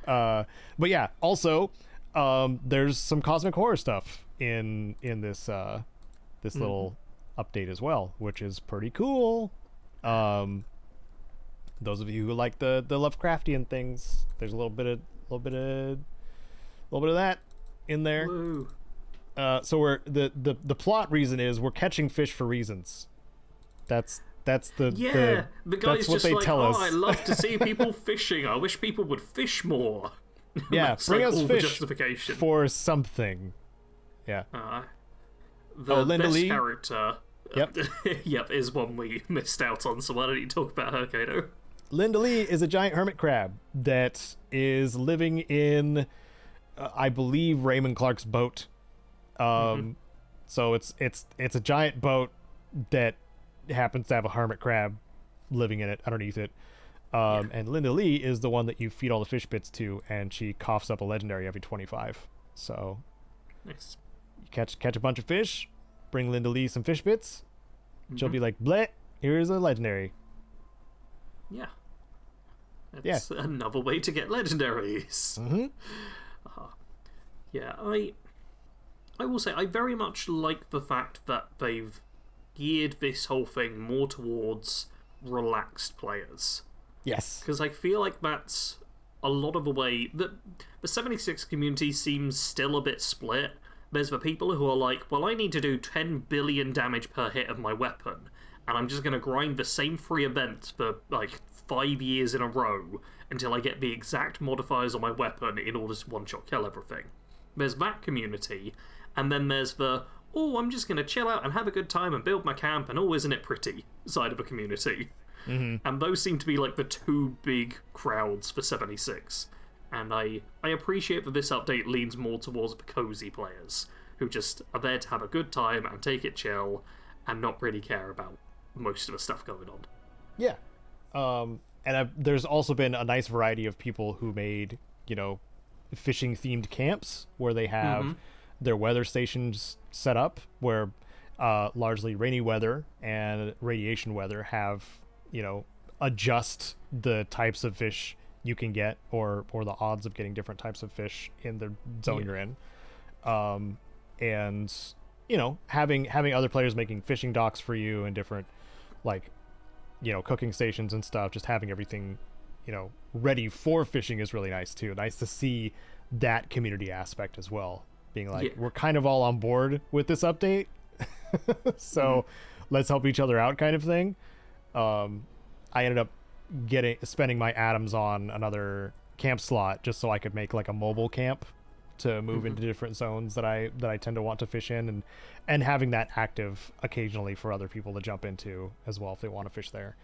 [SPEAKER 3] Yeah.
[SPEAKER 1] But yeah, also there's some cosmic horror stuff in this little update as well, which is pretty cool. Those of you who like the Lovecraftian things, there's a little bit of that in there.
[SPEAKER 3] Woo.
[SPEAKER 1] So we're the plot reason is we're catching fish for reasons. That's the
[SPEAKER 3] guy's
[SPEAKER 1] that's what
[SPEAKER 3] just
[SPEAKER 1] they
[SPEAKER 3] like,
[SPEAKER 1] tell us.
[SPEAKER 3] I love to see people fishing. I wish people would fish more.
[SPEAKER 1] Yeah, bring
[SPEAKER 3] like
[SPEAKER 1] us
[SPEAKER 3] all
[SPEAKER 1] fish
[SPEAKER 3] the justification
[SPEAKER 1] for something. Yeah.
[SPEAKER 3] The
[SPEAKER 1] Linda
[SPEAKER 3] best
[SPEAKER 1] Lee?
[SPEAKER 3] character.
[SPEAKER 1] Yep.
[SPEAKER 3] Yep, is one we missed out on. So why don't you talk about her, Caedo?
[SPEAKER 1] Linda Lee is a giant hermit crab that is living in I believe, Raymond Clark's boat. So it's a giant boat that happens to have a hermit crab living in it underneath it. And Linda Lee is the one that you feed all the fish bits to, and she coughs up a legendary every 25. So
[SPEAKER 3] nice.
[SPEAKER 1] You catch a bunch of fish, bring Linda Lee some fish bits. She'll be like, bleh, here's a legendary.
[SPEAKER 3] Yeah. That's another way to get legendaries. Yeah, I will say I very much like the fact that they've geared this whole thing more towards relaxed players.
[SPEAKER 1] Yes.
[SPEAKER 3] Because I feel like that's a lot of the way that the 76 community seems still a bit split. There's the people who are like, well, I need to do 10 billion damage per hit of my weapon, and I'm just going to grind the same 3 events for like 5 years in a row until I get the exact modifiers on my weapon in order to one-shot kill everything. There's that community, and then there's the, oh, I'm just going to chill out and have a good time and build my camp, and oh, isn't it pretty side of the community. And those seem to be like the 2 big crowds for 76. And I appreciate that this update leans more towards the cozy players, who just are there to have a good time and take it chill, and not really care about most of the stuff going on.
[SPEAKER 1] Yeah. And there's also been a nice variety of people who made, fishing themed camps where they have their weather stations set up, where largely rainy weather and radiation weather have, adjust the types of fish you can get, or the odds of getting different types of fish in the zone you're in. And having other players making fishing docks for you and different cooking stations and stuff, just having everything ready for fishing is really nice too. Nice to see that community aspect as well, being like, we're kind of all on board with this update. So let's help each other out, kind of thing. I ended up spending my atoms on another camp slot just so I could make like a mobile camp to move into different zones that I tend to want to fish in, and having that active occasionally for other people to jump into as well if they want to fish there.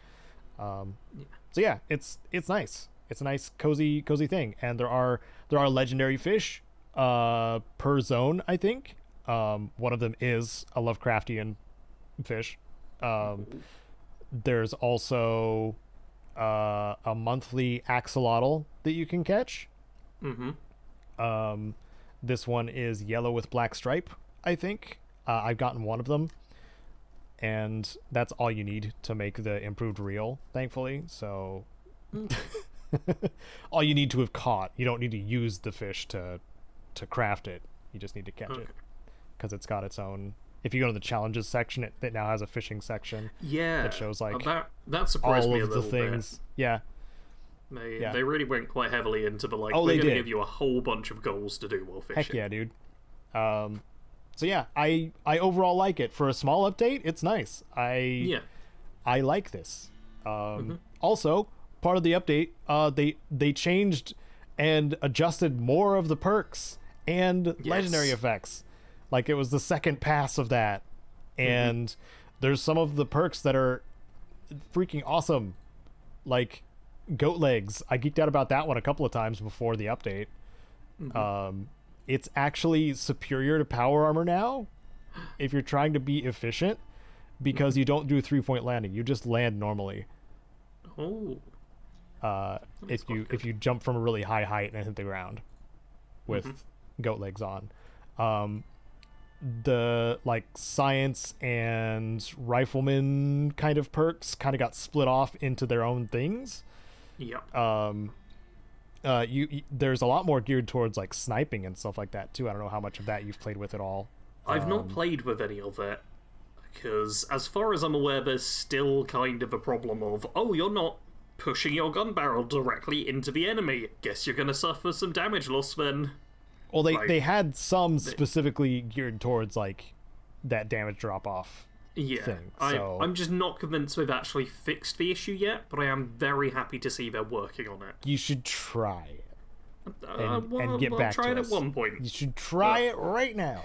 [SPEAKER 1] So yeah, it's nice. It's a nice cozy thing, and there are legendary fish per zone, I think. One of them is a Lovecraftian fish. There's also a monthly axolotl that you can catch. This one is yellow with black stripe, I think. I've gotten one of them, and that's all you need to make the improved reel, thankfully. So all you need to have caught. You don't need to use the fish to craft it. You just need to catch it, because it's got its own. If you go to the challenges section, it now has a fishing section.
[SPEAKER 3] Yeah,
[SPEAKER 1] that shows like
[SPEAKER 3] that surprised
[SPEAKER 1] all
[SPEAKER 3] me a
[SPEAKER 1] of the
[SPEAKER 3] little
[SPEAKER 1] things.
[SPEAKER 3] bit.
[SPEAKER 1] Yeah.
[SPEAKER 3] They really went quite heavily into the we're going to give you a whole bunch of goals to do while fishing.
[SPEAKER 1] Heck yeah, dude. So yeah, I overall like it. For a small update, it's nice. I like this. Also, part of the update, they changed and adjusted more of the perks and legendary effects. Like, it was the second pass of that, and there's some of the perks that are freaking awesome, like goat legs. I geeked out about that one a couple of times before the update. It's actually superior to power armor now if you're trying to be efficient, because you don't do 3-point landing, you just land normally. If you jump from a really high height and hit the ground with goat legs on. The like science and rifleman kind of perks kind of got split off into their own things. There's a lot more geared towards like sniping and stuff like that too. I don't know how much of that you've played with at all.
[SPEAKER 3] I've not played with any of it, because as far as I'm aware, there's still kind of a problem of, oh, you're not pushing your gun barrel directly into the enemy. Guess you're gonna suffer some damage loss then.
[SPEAKER 1] Well, they had some specifically geared towards like that damage drop off thing. So
[SPEAKER 3] I'm just not convinced they've actually fixed the issue yet, but I am very happy to see they're working on it.
[SPEAKER 1] You should try it. And get
[SPEAKER 3] I'll
[SPEAKER 1] back
[SPEAKER 3] try
[SPEAKER 1] to
[SPEAKER 3] it
[SPEAKER 1] us.
[SPEAKER 3] at one point.
[SPEAKER 1] You should try it right now.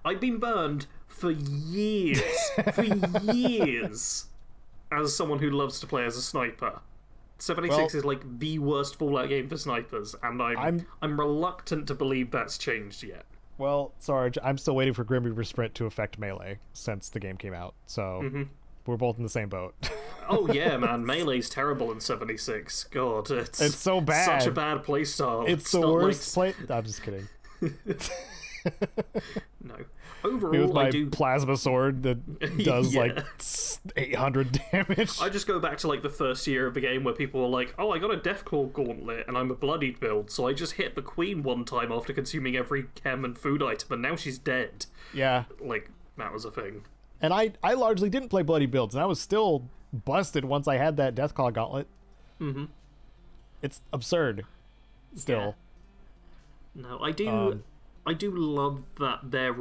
[SPEAKER 3] I've been burned for years, as someone who loves to play as a sniper. 76 is like the worst Fallout game for snipers, and I'm reluctant to believe that's changed yet.
[SPEAKER 1] Well, Sarge, I'm still waiting for Grim Reaper Sprint to affect Melee since the game came out, so we're both in the same boat.
[SPEAKER 3] Oh yeah, man, Melee's terrible in 76. God, it's
[SPEAKER 1] so bad.
[SPEAKER 3] Such a bad playstyle.
[SPEAKER 1] It's the worst play. I'm just kidding.
[SPEAKER 3] No. Overall,
[SPEAKER 1] it was my plasma sword that does like 800 damage.
[SPEAKER 3] I just go back to like the first year of the game where people were like, oh, I got a Deathclaw gauntlet and I'm a bloodied build, so I just hit the queen one time after consuming every chem and food item, and now she's dead.
[SPEAKER 1] Yeah.
[SPEAKER 3] Like, that was a thing.
[SPEAKER 1] And I largely didn't play bloody builds, and I was still busted once I had that Deathclaw gauntlet. It's absurd. Still.
[SPEAKER 3] Yeah. No, I do love that they're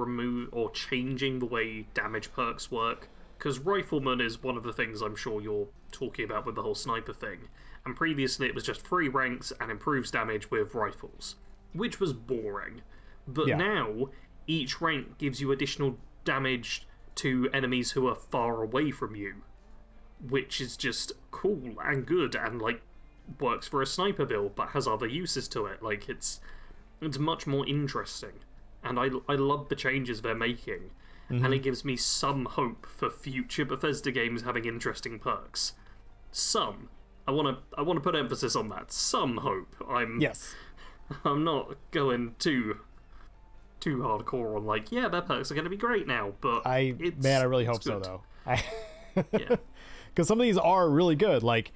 [SPEAKER 3] changing the way damage perks work, because Rifleman is one of the things I'm sure you're talking about with the whole sniper thing, and previously it was just 3 ranks and improves damage with rifles, which was boring. But now, each rank gives you additional damage to enemies who are far away from you, which is just cool and good, and like works for a sniper build, but has other uses to it. Like, it's much more interesting, and I love the changes they're making, and it gives me some hope for future Bethesda games having interesting perks. Some. I want to put emphasis on that. Some hope. I'm not going too hardcore on like, yeah, their perks are going to be great now, but
[SPEAKER 1] I really hope so though. Yeah, because some of these are really good. Like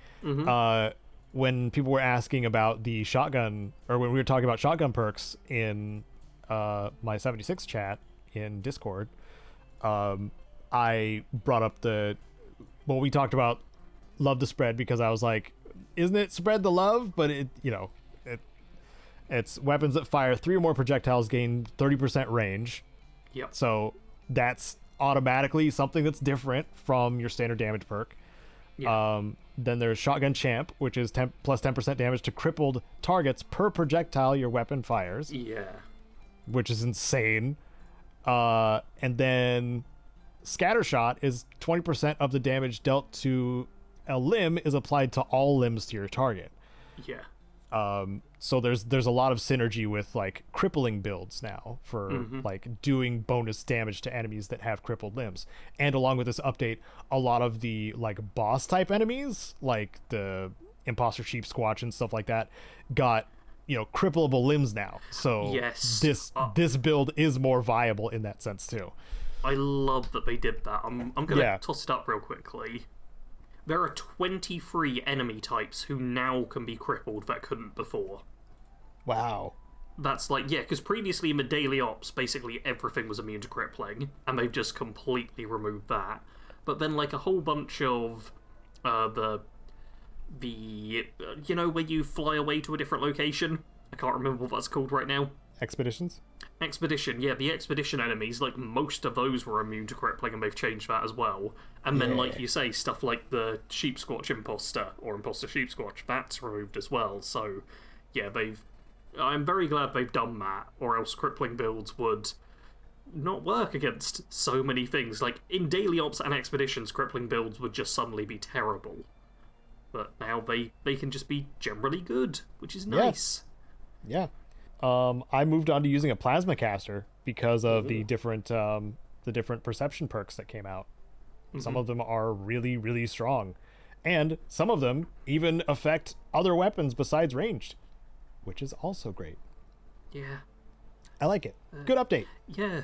[SPEAKER 1] when people were asking about the shotgun, or when we were talking about shotgun perks in my 76 chat in Discord, I brought up we talked about love to spread, because I was like, isn't it spread the love? But it's weapons that fire 3 or more projectiles gain 30% range.
[SPEAKER 3] Yep.
[SPEAKER 1] So that's automatically something that's different from your standard damage perk.
[SPEAKER 3] Yeah.
[SPEAKER 1] Then there's Shotgun Champ, which is plus 10% damage to crippled targets per projectile your weapon fires.
[SPEAKER 3] Yeah.
[SPEAKER 1] Which is insane. And then Scattershot is 20% of the damage dealt to a limb is applied to all limbs to your target.
[SPEAKER 3] Yeah.
[SPEAKER 1] So there's a lot of synergy with like crippling builds now for like doing bonus damage to enemies that have crippled limbs. And along with this update, a lot of the like boss type enemies, like the Imposter Sheep Squatch and stuff like that, got crippleable limbs now. So this build is more viable in that sense too.
[SPEAKER 3] I love that they did that. I'm gonna toss it up real quickly. There are 23 enemy types who now can be crippled that couldn't before.
[SPEAKER 1] Wow.
[SPEAKER 3] That's like, because previously in the daily ops, basically everything was immune to crippling, and they've just completely removed that. But then like a whole bunch of where you fly away to a different location? I can't remember what that's called right now. Expedition, yeah, the expedition enemies, like most of those were immune to crippling, and they've changed that as well. And then, like you say, stuff like the Sheep Squatch Imposter, or Imposter Sheep Squatch, that's removed as well. So, yeah, I'm very glad they've done that, or else crippling builds would not work against so many things. Like, in daily ops and expeditions, crippling builds would just suddenly be terrible. But now they can just be generally good, which is nice.
[SPEAKER 1] Yeah. I moved on to using a plasma caster because of the different perception perks that came out. Some of them are really, really strong, and some of them even affect other weapons besides ranged, which is also great.
[SPEAKER 3] Yeah,
[SPEAKER 1] I like it. Good update.
[SPEAKER 3] Yeah,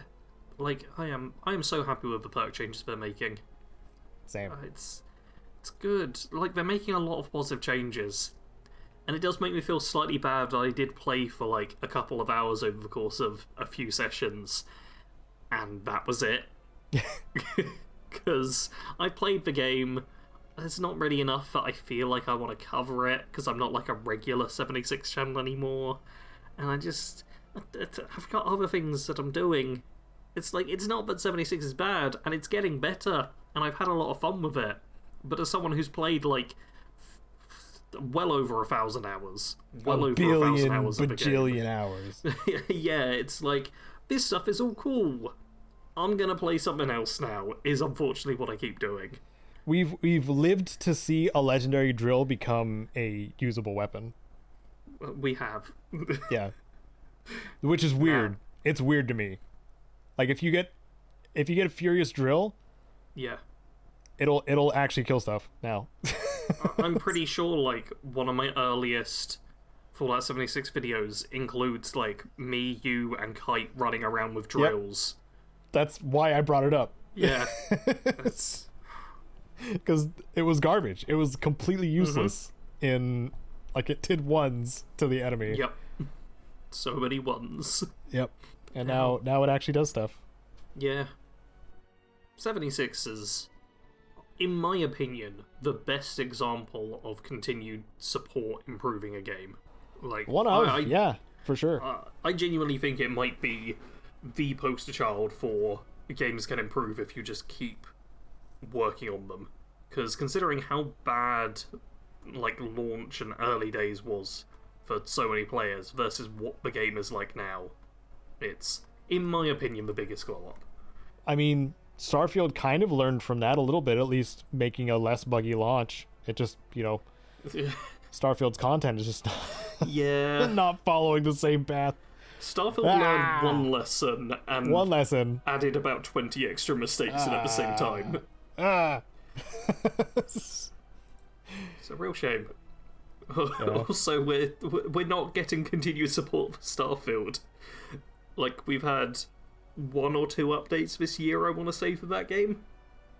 [SPEAKER 3] like I am so happy with the perk changes they're making.
[SPEAKER 1] Same.
[SPEAKER 3] It's good. Like, they're making a lot of positive changes. And it does make me feel slightly bad that I did play for like a couple of hours over the course of a few sessions, and that was it. Because I played the game, there's not really enough that I feel like I want to cover it, because I'm not like a regular 76 channel anymore, and I've got other things that I'm doing. It's like, it's not that 76 is bad, and it's getting better, and I've had a lot of fun with it, but as someone who's played like well over 1,000 hours. Well over 1,000 hours of the game.
[SPEAKER 1] Bajillion hours.
[SPEAKER 3] Yeah, it's like, this stuff is all cool. I'm gonna play something else now, is unfortunately what I keep doing.
[SPEAKER 1] We've lived to see a legendary drill become a usable weapon.
[SPEAKER 3] We have.
[SPEAKER 1] Yeah. Which is weird. It's weird to me. Like if you get a furious drill,
[SPEAKER 3] yeah,
[SPEAKER 1] it'll actually kill stuff now.
[SPEAKER 3] I'm pretty sure like one of my earliest Fallout 76 videos includes like me, you, and Kite running around with drills.
[SPEAKER 1] Yep. That's why I brought it up.
[SPEAKER 3] Yeah.
[SPEAKER 1] Because it was garbage. It was completely useless in like it did ones to the enemy.
[SPEAKER 3] Yep. So many ones.
[SPEAKER 1] Yep. And now it actually does stuff.
[SPEAKER 3] Yeah. 76 is, in my opinion, the best example of continued support improving a game. Like
[SPEAKER 1] yeah, for sure.
[SPEAKER 3] I genuinely think it might be the poster child for games can improve if you just keep working on them. Because considering how bad like launch and early days was for so many players versus what the game is like now, it's, in my opinion, the biggest glow up.
[SPEAKER 1] I mean, Starfield kind of learned from that a little bit, at least making a less buggy launch. It just, Starfield's content is just not following the same path.
[SPEAKER 3] Starfield learned one lesson and added about 20 extra mistakes in at the same time. It's a real shame. Also, we're not getting continued support for Starfield. Like, we've had 1 or 2 updates this year, I want to say, for that game.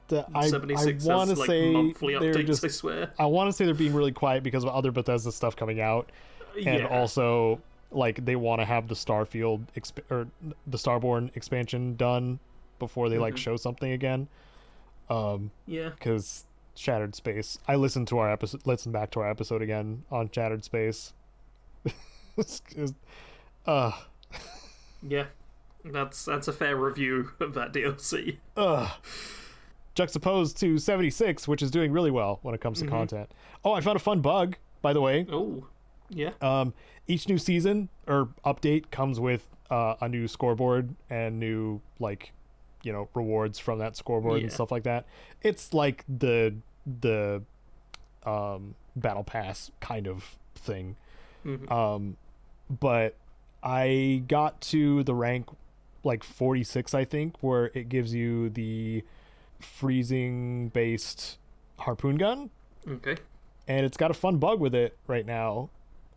[SPEAKER 3] 76
[SPEAKER 1] I
[SPEAKER 3] has, like, monthly updates, I swear.
[SPEAKER 1] I want to say they're being really quiet because of other Bethesda stuff coming out. And also, like, they want to have the Starfield or the Starborn expansion done before they, like, show something again. Because Shattered Space. I listened back to our episode again on Shattered Space.
[SPEAKER 3] Yeah, that's a fair review of that DLC.
[SPEAKER 1] Juxtaposed to 76, which is doing really well when it comes to content. Oh, I found a fun bug, by the way.
[SPEAKER 3] Oh, yeah.
[SPEAKER 1] Each new season or update comes with a new scoreboard and new rewards from that scoreboard and stuff like that. It's like the battle pass kind of thing. But I got to the rank 46, I think, where it gives you the freezing based harpoon gun.
[SPEAKER 3] Okay.
[SPEAKER 1] And it's got a fun bug with it right now,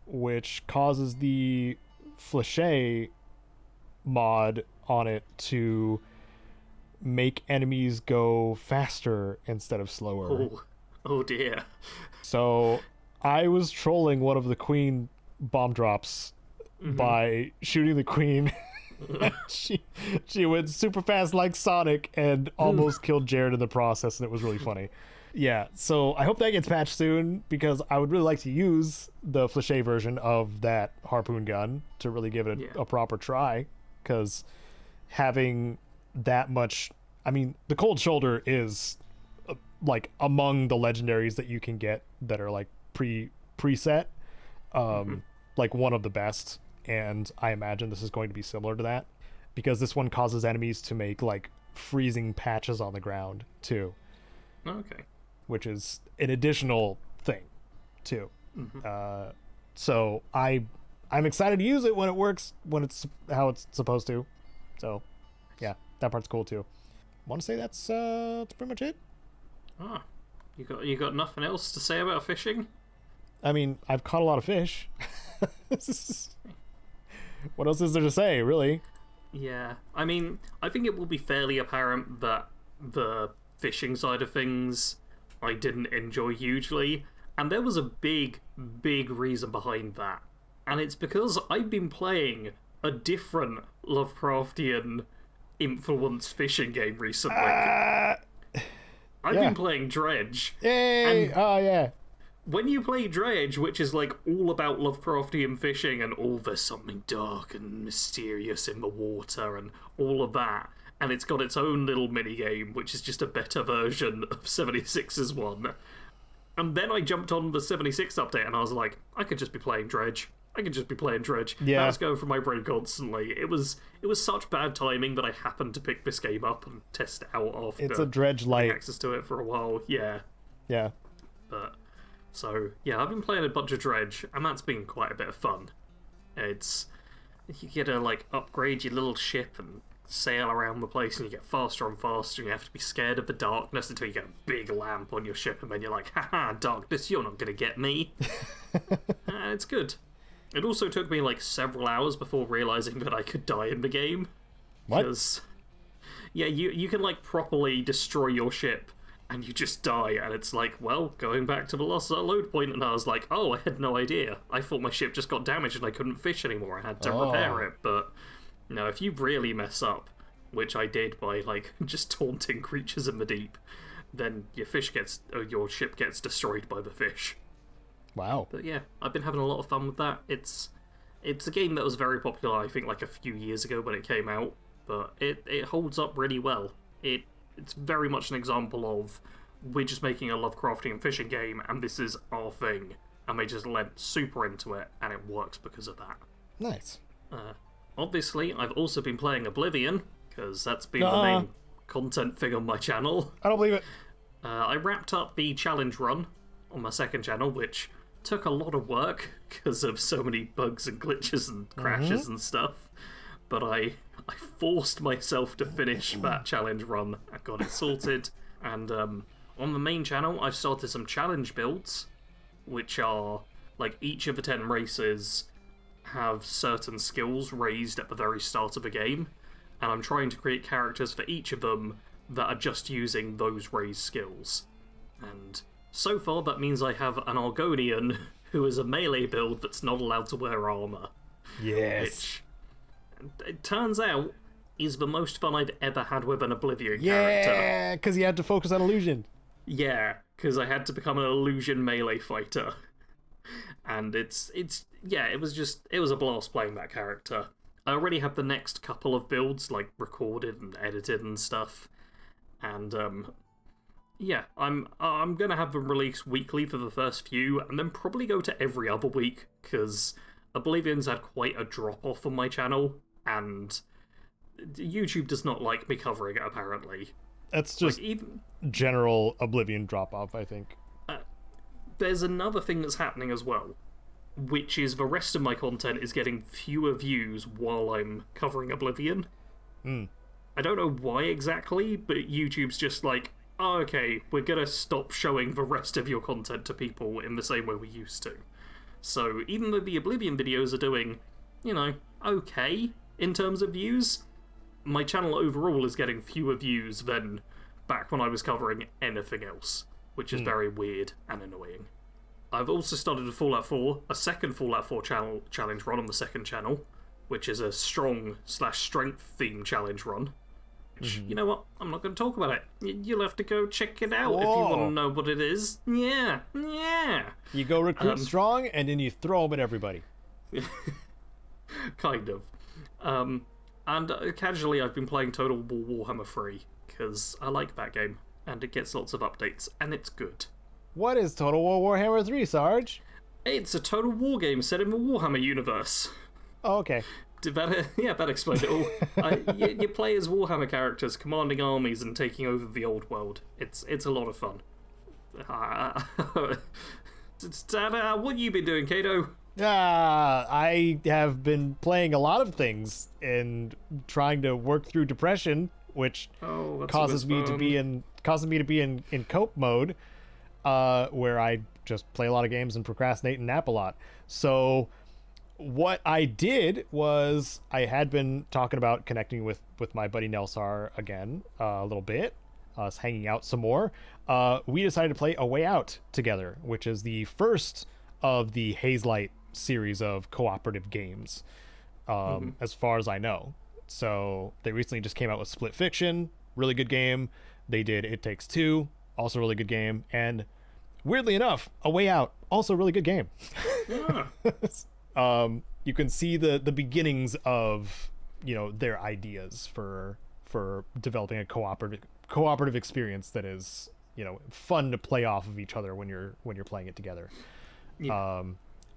[SPEAKER 1] which causes the Fléché mod on it to make enemies go faster instead of slower.
[SPEAKER 3] Oh dear.
[SPEAKER 1] So I was trolling one of the queen bomb drops by shooting the queen. she went super fast like Sonic and almost killed Jared in the process, and it was really funny. Yeah, so I hope that gets patched soon, because I would really like to use the Fléché version of that harpoon gun to really give it a proper try, because having that much... I mean, the Cold Shoulder is among the legendaries that you can get that are preset, one of the best, and I imagine this is going to be similar to that, because this one causes enemies to make freezing patches on the ground too.
[SPEAKER 3] Okay.
[SPEAKER 1] Which is an additional thing too. So I'm excited to use it when it works, when it's how it's supposed to. So yeah, that part's cool too. Want to say that's pretty much it.
[SPEAKER 3] You got nothing else to say about fishing?
[SPEAKER 1] I mean, I've caught a lot of fish. What else is there to say, really?
[SPEAKER 3] Yeah, I mean, I think it will be fairly apparent that the fishing side of things I didn't enjoy hugely, and there was a big reason behind that. And it's because I've been playing a different Lovecraftian influenced fishing game recently. I've been playing Dredge.
[SPEAKER 1] Yay! Yeah.
[SPEAKER 3] When you play Dredge, which is all about Lovecraftian fishing and there's something dark and mysterious in the water and all of that, and it's got its own little minigame, which is just a better version of 76's one. And then I jumped on the 76 update and I was like, I could just be playing Dredge. I could just be playing Dredge.
[SPEAKER 1] Yeah.
[SPEAKER 3] That was going through my brain constantly. It was such bad timing that I happened to pick this game up and test it out after.
[SPEAKER 1] It's a Dredge light.
[SPEAKER 3] Access to it for a while, yeah.
[SPEAKER 1] Yeah.
[SPEAKER 3] But so yeah, I've been playing a bunch of Dredge, and that's been quite a bit of fun. It's you get to like upgrade your little ship and sail around the place, and you get faster and faster, and you have to be scared of the darkness until you get a big lamp on your ship, and then you're like, haha, darkness, you're not gonna get me. And it's good. It also took me like several hours before realizing that I could die in the game.
[SPEAKER 1] What?
[SPEAKER 3] Because yeah, you can like properly destroy your ship and you just die, and it's like, well, going back to the lost load point, and I was like, oh, I had no idea. I thought my ship just got damaged and I couldn't fish anymore. I had to repair it, but no, if you really mess up, which I did by like just taunting creatures in the deep, then your ship gets destroyed by the fish.
[SPEAKER 1] Wow.
[SPEAKER 3] But yeah, I've been having a lot of fun with that. It's a game that was very popular, I think, like a few years ago when it came out, but it holds up really well. It's very much an example of we're just making a Lovecraftian and fishing game, and this is our thing, and they just lent super into it, and it works because of that.
[SPEAKER 1] Nice.
[SPEAKER 3] Obviously, I've also been playing Oblivion, because that's been the main content thing on my channel.
[SPEAKER 1] I don't believe it.
[SPEAKER 3] I wrapped up the challenge run on my second channel, which took a lot of work because of so many bugs and glitches and crashes and stuff. But I forced myself to finish that challenge run. I got it sorted. And on the main channel, I've started some challenge builds, which are like each of the 10 races have certain skills raised at the very start of the game. And I'm trying to create characters for each of them that are just using those raised skills. And so far, that means I have an Argonian who is a melee build that's not allowed to wear armor.
[SPEAKER 1] Yes.
[SPEAKER 3] Which, it turns out, is the most fun I've ever had with an Oblivion character.
[SPEAKER 1] Yeah, because you had to focus on illusion.
[SPEAKER 3] Yeah, because I had to become an illusion melee fighter. And it was a blast playing that character. I already have the next couple of builds, like, recorded and edited and stuff. And, yeah, I'm gonna have them released weekly for the first few, and then probably go to every other week, because Oblivion's had quite a drop-off on my channel, and YouTube does not like me covering it, apparently.
[SPEAKER 1] That's just general Oblivion drop-off, I think.
[SPEAKER 3] There's another thing that's happening as well, which is the rest of my content is getting fewer views while I'm covering Oblivion. I don't know why exactly, but YouTube's just like, oh, okay, we're gonna stop showing the rest of your content to people in the same way we used to. So even though the Oblivion videos are doing, okay in terms of views, my channel overall is getting fewer views than back when I was covering anything else, which is very weird and annoying. I've also started a second Fallout 4 challenge run on the second channel, which is a strong/strength theme challenge run. Which, you know what? I'm not going to talk about it. You'll have to go check it out if you want to know what it is. Yeah.
[SPEAKER 1] You go recruit strong, and then you throw them at everybody.
[SPEAKER 3] Kind of. And casually I've been playing Total War Warhammer 3, because I like that game, and it gets lots of updates, and it's good.
[SPEAKER 1] What is Total War Warhammer 3, Sarge?
[SPEAKER 3] It's a Total War game set in the Warhammer universe.
[SPEAKER 1] Oh, okay.
[SPEAKER 3] That explains it all. You play as Warhammer characters, commanding armies and taking over the old world. It's a lot of fun. What have you been doing, Caedo?
[SPEAKER 1] I have been playing a lot of things and trying to work through depression, which causes me to be in cope mode, where I just play a lot of games and procrastinate and nap a lot. So what I did was I had been talking about connecting with my buddy Nelsar again a little bit, us hanging out some more. We decided to play A Way Out together, which is the first of the Hazelight series of cooperative games, as far as I know. So they recently just came out with Split Fiction, really good game. They did It Takes Two, also really good game. And weirdly enough, A Way Out, also really good game.
[SPEAKER 3] Yeah.
[SPEAKER 1] You can see the beginnings of their ideas for developing a cooperative experience that is fun to play off of each other when you're playing it together.
[SPEAKER 3] Yeah.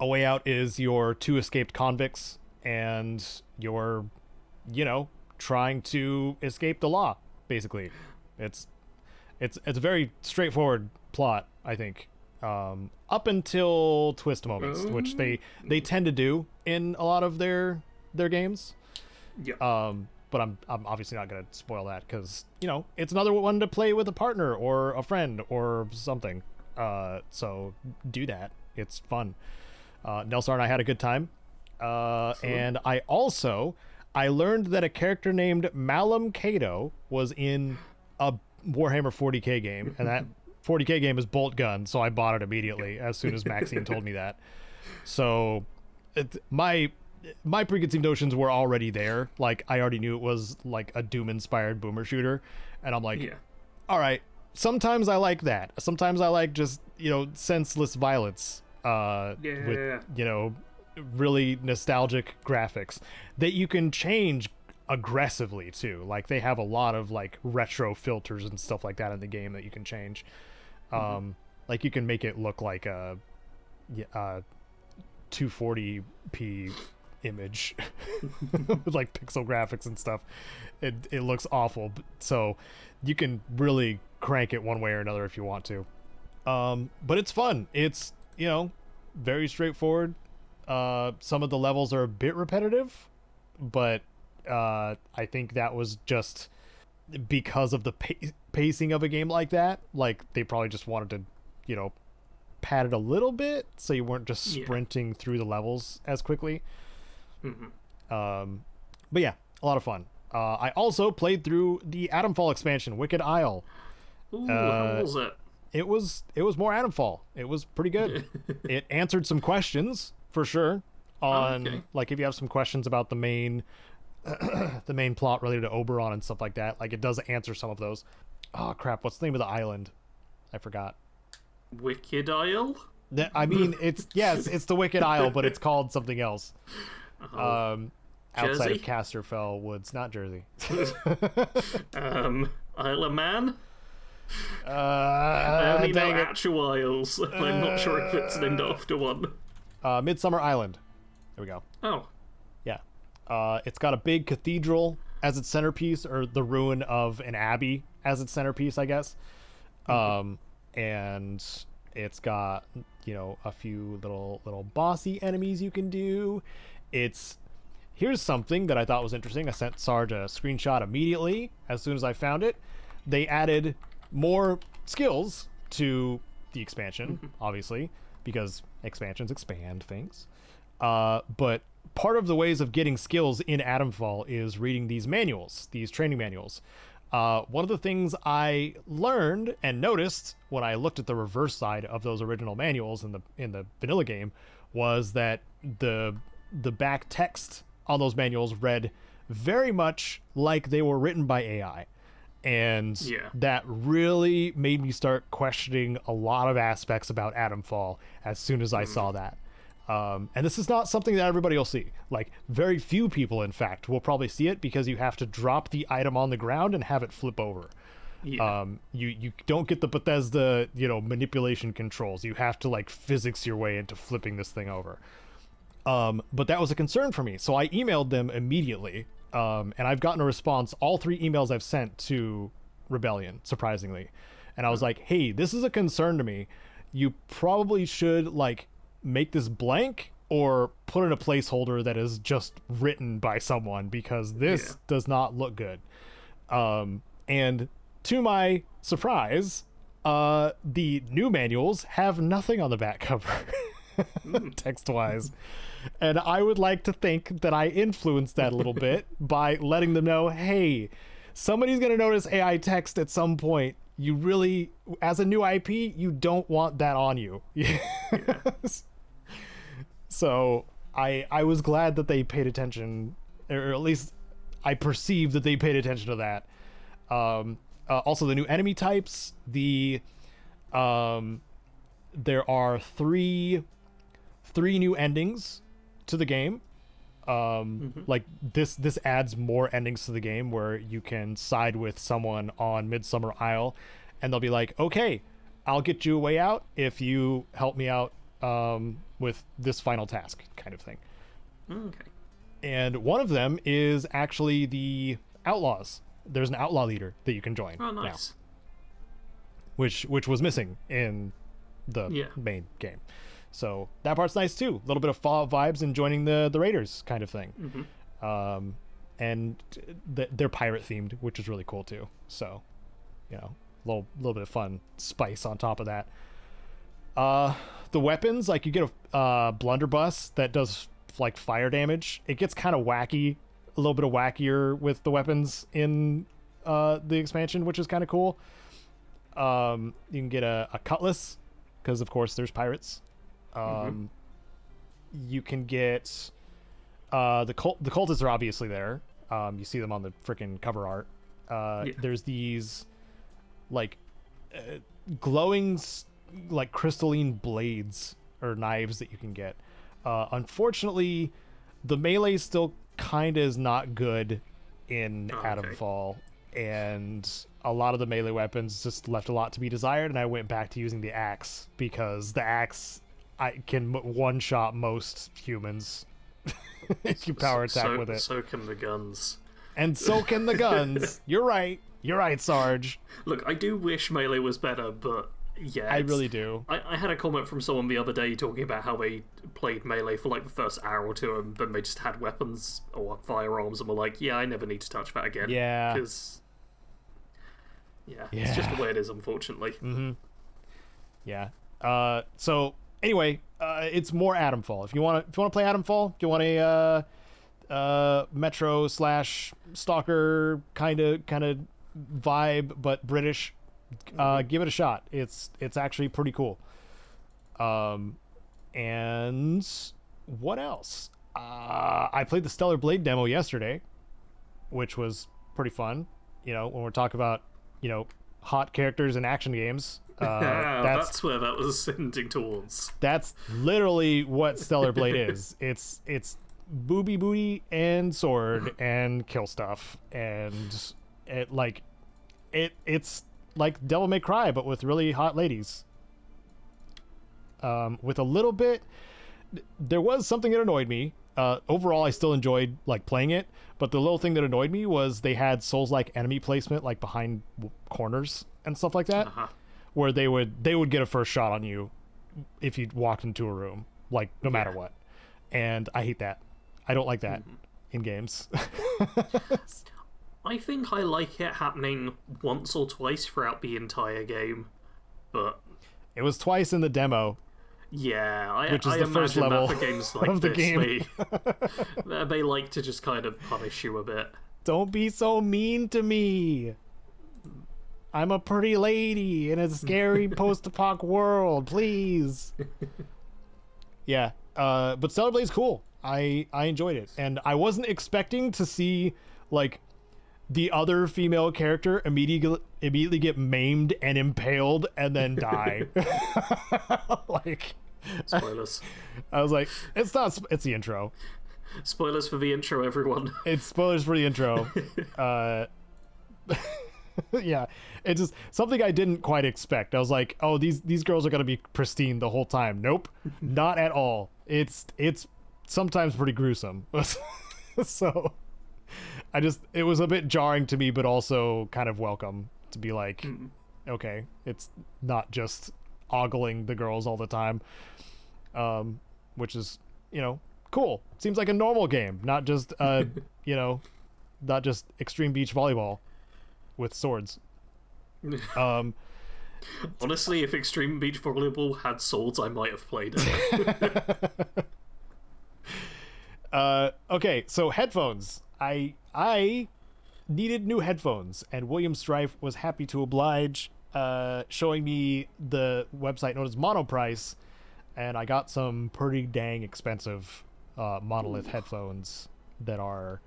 [SPEAKER 1] A Way Out is your two escaped convicts, and you're, trying to escape the law, basically. It's a very straightforward plot, I think. Up until twist moments, which they tend to do in a lot of their games.
[SPEAKER 3] Yeah.
[SPEAKER 1] But I'm obviously not going to spoil that because, it's another one to play with a partner or a friend or something. So do that. It's fun. Nelsar and I had a good time. And I learned that a character named Malum Caedo was in a Warhammer 40k game, and that 40k game is Bolt Gun, so I bought it immediately as soon as Maxine told me that. So my preconceived notions were already there. Like, I already knew it was like a Doom-inspired boomer shooter, and I'm like, all right, sometimes I like that. Sometimes I like just, senseless violence with, really nostalgic graphics that you can change aggressively too. Like, they have a lot of like retro filters and stuff like that in the game that you can change. Like, you can make it look like a 240p image with like pixel graphics and stuff. It looks awful, so you can really crank it one way or another if you want to. But it's fun. It's, very straightforward. Some of the levels are a bit repetitive, but I think that was just because of the pacing of a game like that. Like, they probably just wanted to, pad it a little bit so you weren't just sprinting through the levels as quickly. But yeah, a lot of fun. I also played through the Atomfall expansion, Wicked Isle.
[SPEAKER 3] Ooh, how was it?
[SPEAKER 1] It was more Atomfall. It was pretty good. It answered some questions for sure on like, if you have some questions about the main the main plot related to Oberon and stuff like that, like, it does answer some of those. Oh crap, what's the name of the island? I forgot.
[SPEAKER 3] Wicked Isle?
[SPEAKER 1] I mean, it's the Wicked Isle, but it's called something else. Outside of Casterfell Woods, not Jersey.
[SPEAKER 3] Isle of Man? I only know actual isles. I'm not sure if it's named after one.
[SPEAKER 1] Midsummer Island. There we go.
[SPEAKER 3] Oh.
[SPEAKER 1] Yeah. It's got a big cathedral as its centerpiece, or the ruin of an abbey as its centerpiece, I guess. And it's got, a few little bossy enemies you can do. Here's something that I thought was interesting. I sent Sarge a screenshot immediately as soon as I found it. They added more skills to the expansion, obviously, because expansions expand things. But part of the ways of getting skills in Atomfall is reading these manuals, these training manuals. One of the things I learned and noticed when I looked at the reverse side of those original manuals in the vanilla game was that the back text on those manuals read very much like they were written by AI. And that really made me start questioning a lot of aspects about Atomfall as soon as I saw that. And this is not something that everybody will see. Like, very few people, in fact, will probably see it because you have to drop the item on the ground and have it flip over. You don't get the Bethesda, manipulation controls. You have to, like, physics your way into flipping this thing over. But that was a concern for me. So I emailed them immediately. And I've gotten a response, all 3 emails I've sent to Rebellion, surprisingly. And I was like, hey, this is a concern to me. You probably should, like, make this blank or put in a placeholder that is just written by someone, because this does not look good. And to my surprise, the new manuals have nothing on the back cover, text-wise. And I would like to think that I influenced that a little bit by letting them know, hey, somebody's going to notice AI text at some point. You really, as a new IP, you don't want that on you. Yes. So I was glad that they paid attention, or at least I perceived that they paid attention to that. Also, the new enemy types. There are three new endings to the game. Like this adds more endings to the game where you can side with someone on Midsummer Isle, and they'll be like, okay, I'll get you a way out if you help me out with this final task kind of thing.
[SPEAKER 3] Okay.
[SPEAKER 1] And one of them is actually the outlaws. There's an outlaw leader that you can join.
[SPEAKER 3] Oh, nice.
[SPEAKER 1] Now, which was missing in the main game. So that part's nice too. A little bit of Fallout vibes and joining the Raiders kind of thing.
[SPEAKER 3] Mm-hmm.
[SPEAKER 1] And they're pirate themed, which is really cool too. So, a little bit of fun spice on top of that. The weapons, like you get a blunderbuss that does like fire damage. It gets kind of wacky, a little bit of wackier with the weapons in the expansion, which is kind of cool. You can get a cutlass because of course there's pirates. You can get the cultists are obviously there. You see them on the freaking cover art. There's these like glowing like crystalline blades or knives that you can get. Unfortunately, the melee still kind of is not good in Atomfall, and a lot of the melee weapons just left a lot to be desired, and I went back to using the axe because the axe can one-shot most humans if you power attack with it.
[SPEAKER 3] So can the guns.
[SPEAKER 1] And so can the guns. You're right, Sarge.
[SPEAKER 3] Look, I do wish melee was better, but yeah,
[SPEAKER 1] I really do.
[SPEAKER 3] I had a comment from someone the other day talking about how they played melee for like the first hour or two, and then they just had weapons or firearms, and were like, "Yeah, I never need to touch that again."
[SPEAKER 1] Yeah,
[SPEAKER 3] because it's just the way it is, unfortunately.
[SPEAKER 1] Mm-hmm. Yeah. So anyway, it's more Atomfall. If you want to play Atomfall, if you want a Metro / Stalker kind of vibe, but British. Give it a shot. It's actually pretty cool. And what else? I played the Stellar Blade demo yesterday, which was pretty fun. When we're talking about hot characters in action games,
[SPEAKER 3] that's where that was hinting towards.
[SPEAKER 1] That's literally what Stellar Blade is. It's booty and sword and kill stuff, and it's like Devil May Cry, but with really hot ladies. With a little bit, there was something that annoyed me. Overall, I still enjoyed like playing it, but the little thing that annoyed me was they had Souls-like enemy placement like behind corners and stuff like that, where they would get a first shot on you if you walked into a room, like no matter what. And I hate that. I don't like that in games.
[SPEAKER 3] I think I like it happening once or twice throughout the entire game, but
[SPEAKER 1] it was twice in the demo.
[SPEAKER 3] Yeah,
[SPEAKER 1] which is the first level
[SPEAKER 3] for games like
[SPEAKER 1] of the game.
[SPEAKER 3] They like to just kind of punish you a bit.
[SPEAKER 1] Don't be so mean to me. I'm a pretty lady in a scary post-apoc world, please. Yeah, but Stellar Blade's cool. I enjoyed it, and I wasn't expecting to see like the other female character immediately get maimed and impaled and then die. Like
[SPEAKER 3] spoilers.
[SPEAKER 1] I was like, it's the intro.
[SPEAKER 3] Spoilers for the intro, everyone.
[SPEAKER 1] It's spoilers for the intro. Yeah, it's just something I didn't quite expect. I was like, oh, these girls are gonna be pristine the whole time. Nope, not at all. It's sometimes pretty gruesome. So it was a bit jarring to me, but also kind of welcome to be like, okay, it's not just ogling the girls all the time, which is, cool. Seems like a normal game, not just, not just extreme beach volleyball with swords.
[SPEAKER 3] Honestly, if Extreme Beach Volleyball had swords, I might have played it.
[SPEAKER 1] Okay, so headphones. I needed new headphones, and William Strife was happy to oblige, showing me the website known as Monoprice, and I got some pretty dang expensive monolith headphones that are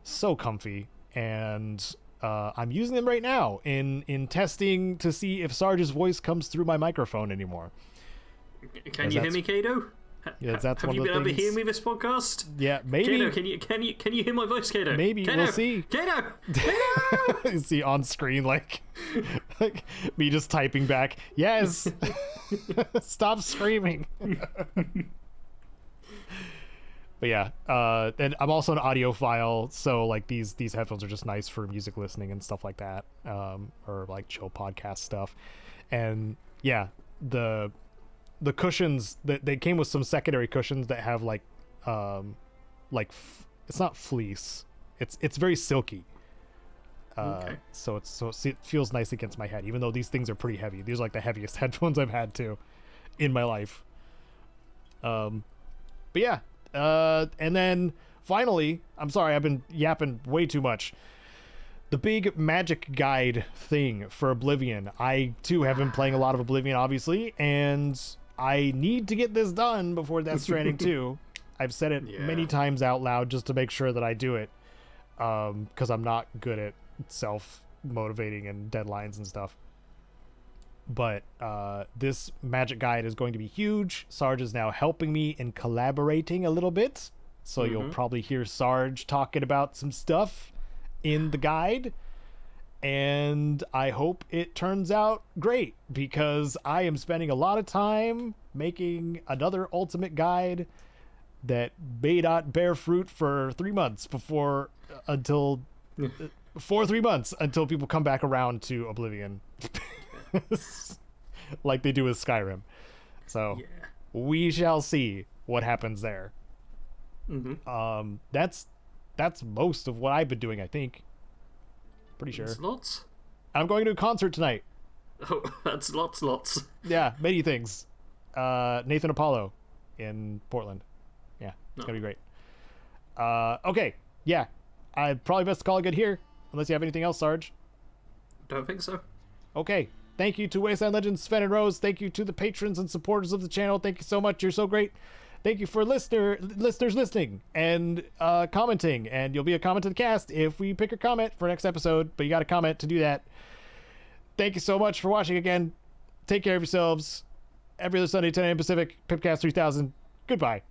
[SPEAKER 1] so comfy, and I'm using them right now in testing to see if Sarge's voice comes through my microphone anymore.
[SPEAKER 3] Can you hear me, Caedo?
[SPEAKER 1] Yeah, that's
[SPEAKER 3] Have
[SPEAKER 1] one
[SPEAKER 3] you
[SPEAKER 1] of the
[SPEAKER 3] been able to
[SPEAKER 1] things.
[SPEAKER 3] hear me this podcast?
[SPEAKER 1] Yeah, maybe.
[SPEAKER 3] Caedo, can you hear my voice, Caedo?
[SPEAKER 1] Maybe
[SPEAKER 3] Caedo,
[SPEAKER 1] we'll see.
[SPEAKER 3] Caedo!
[SPEAKER 1] You see on screen like me just typing back. Yes. Stop screaming. But yeah, and I'm also an audiophile, so like these headphones are just nice for music listening and stuff like that, or like chill podcast stuff. And yeah, the cushions that they came with some secondary cushions that have like it's not fleece, it's very silky.
[SPEAKER 3] Okay.
[SPEAKER 1] So it feels nice against my head, even though these things are pretty heavy. These are like the heaviest headphones I've had too in my life. But yeah. And then finally, I'm sorry, I've been yapping way too much. The big magic guide thing for Oblivion. I too have been playing a lot of Oblivion, obviously, and I need to get this done before Death Stranding 2. I've said it many times out loud just to make sure that I do it, because I'm not good at self-motivating and deadlines and stuff. But this magic guide is going to be huge. Sarge is now helping me and collaborating a little bit, so you'll probably hear Sarge talking about some stuff in the guide, and I hope it turns out great, because I am spending a lot of time making another ultimate guide that may not bear fruit for 3 months until people come back around to Oblivion. Like they do with Skyrim. So we shall see what happens there. That's most of what I've been doing, I think. Pretty sure.
[SPEAKER 3] That's lots.
[SPEAKER 1] I'm going to a concert tonight.
[SPEAKER 3] Oh, that's lots.
[SPEAKER 1] Yeah, many things. Nathan Apollo in Portland. Yeah, it's gonna be great. Okay, yeah. I probably best call it good here, unless you have anything else, Sarge.
[SPEAKER 3] Don't think so.
[SPEAKER 1] Okay. Thank you to Wasteland Legends, Sven and Rose. Thank you to the patrons and supporters of the channel. Thank you so much. You're so great. Thank you for listeners listening and commenting. And you'll be a comment to the cast if we pick a comment for next episode. But you got to comment to do that. Thank you so much for watching again. Take care of yourselves. Every other Sunday, 10 a.m. Pacific, PIPCAST 3000. Goodbye.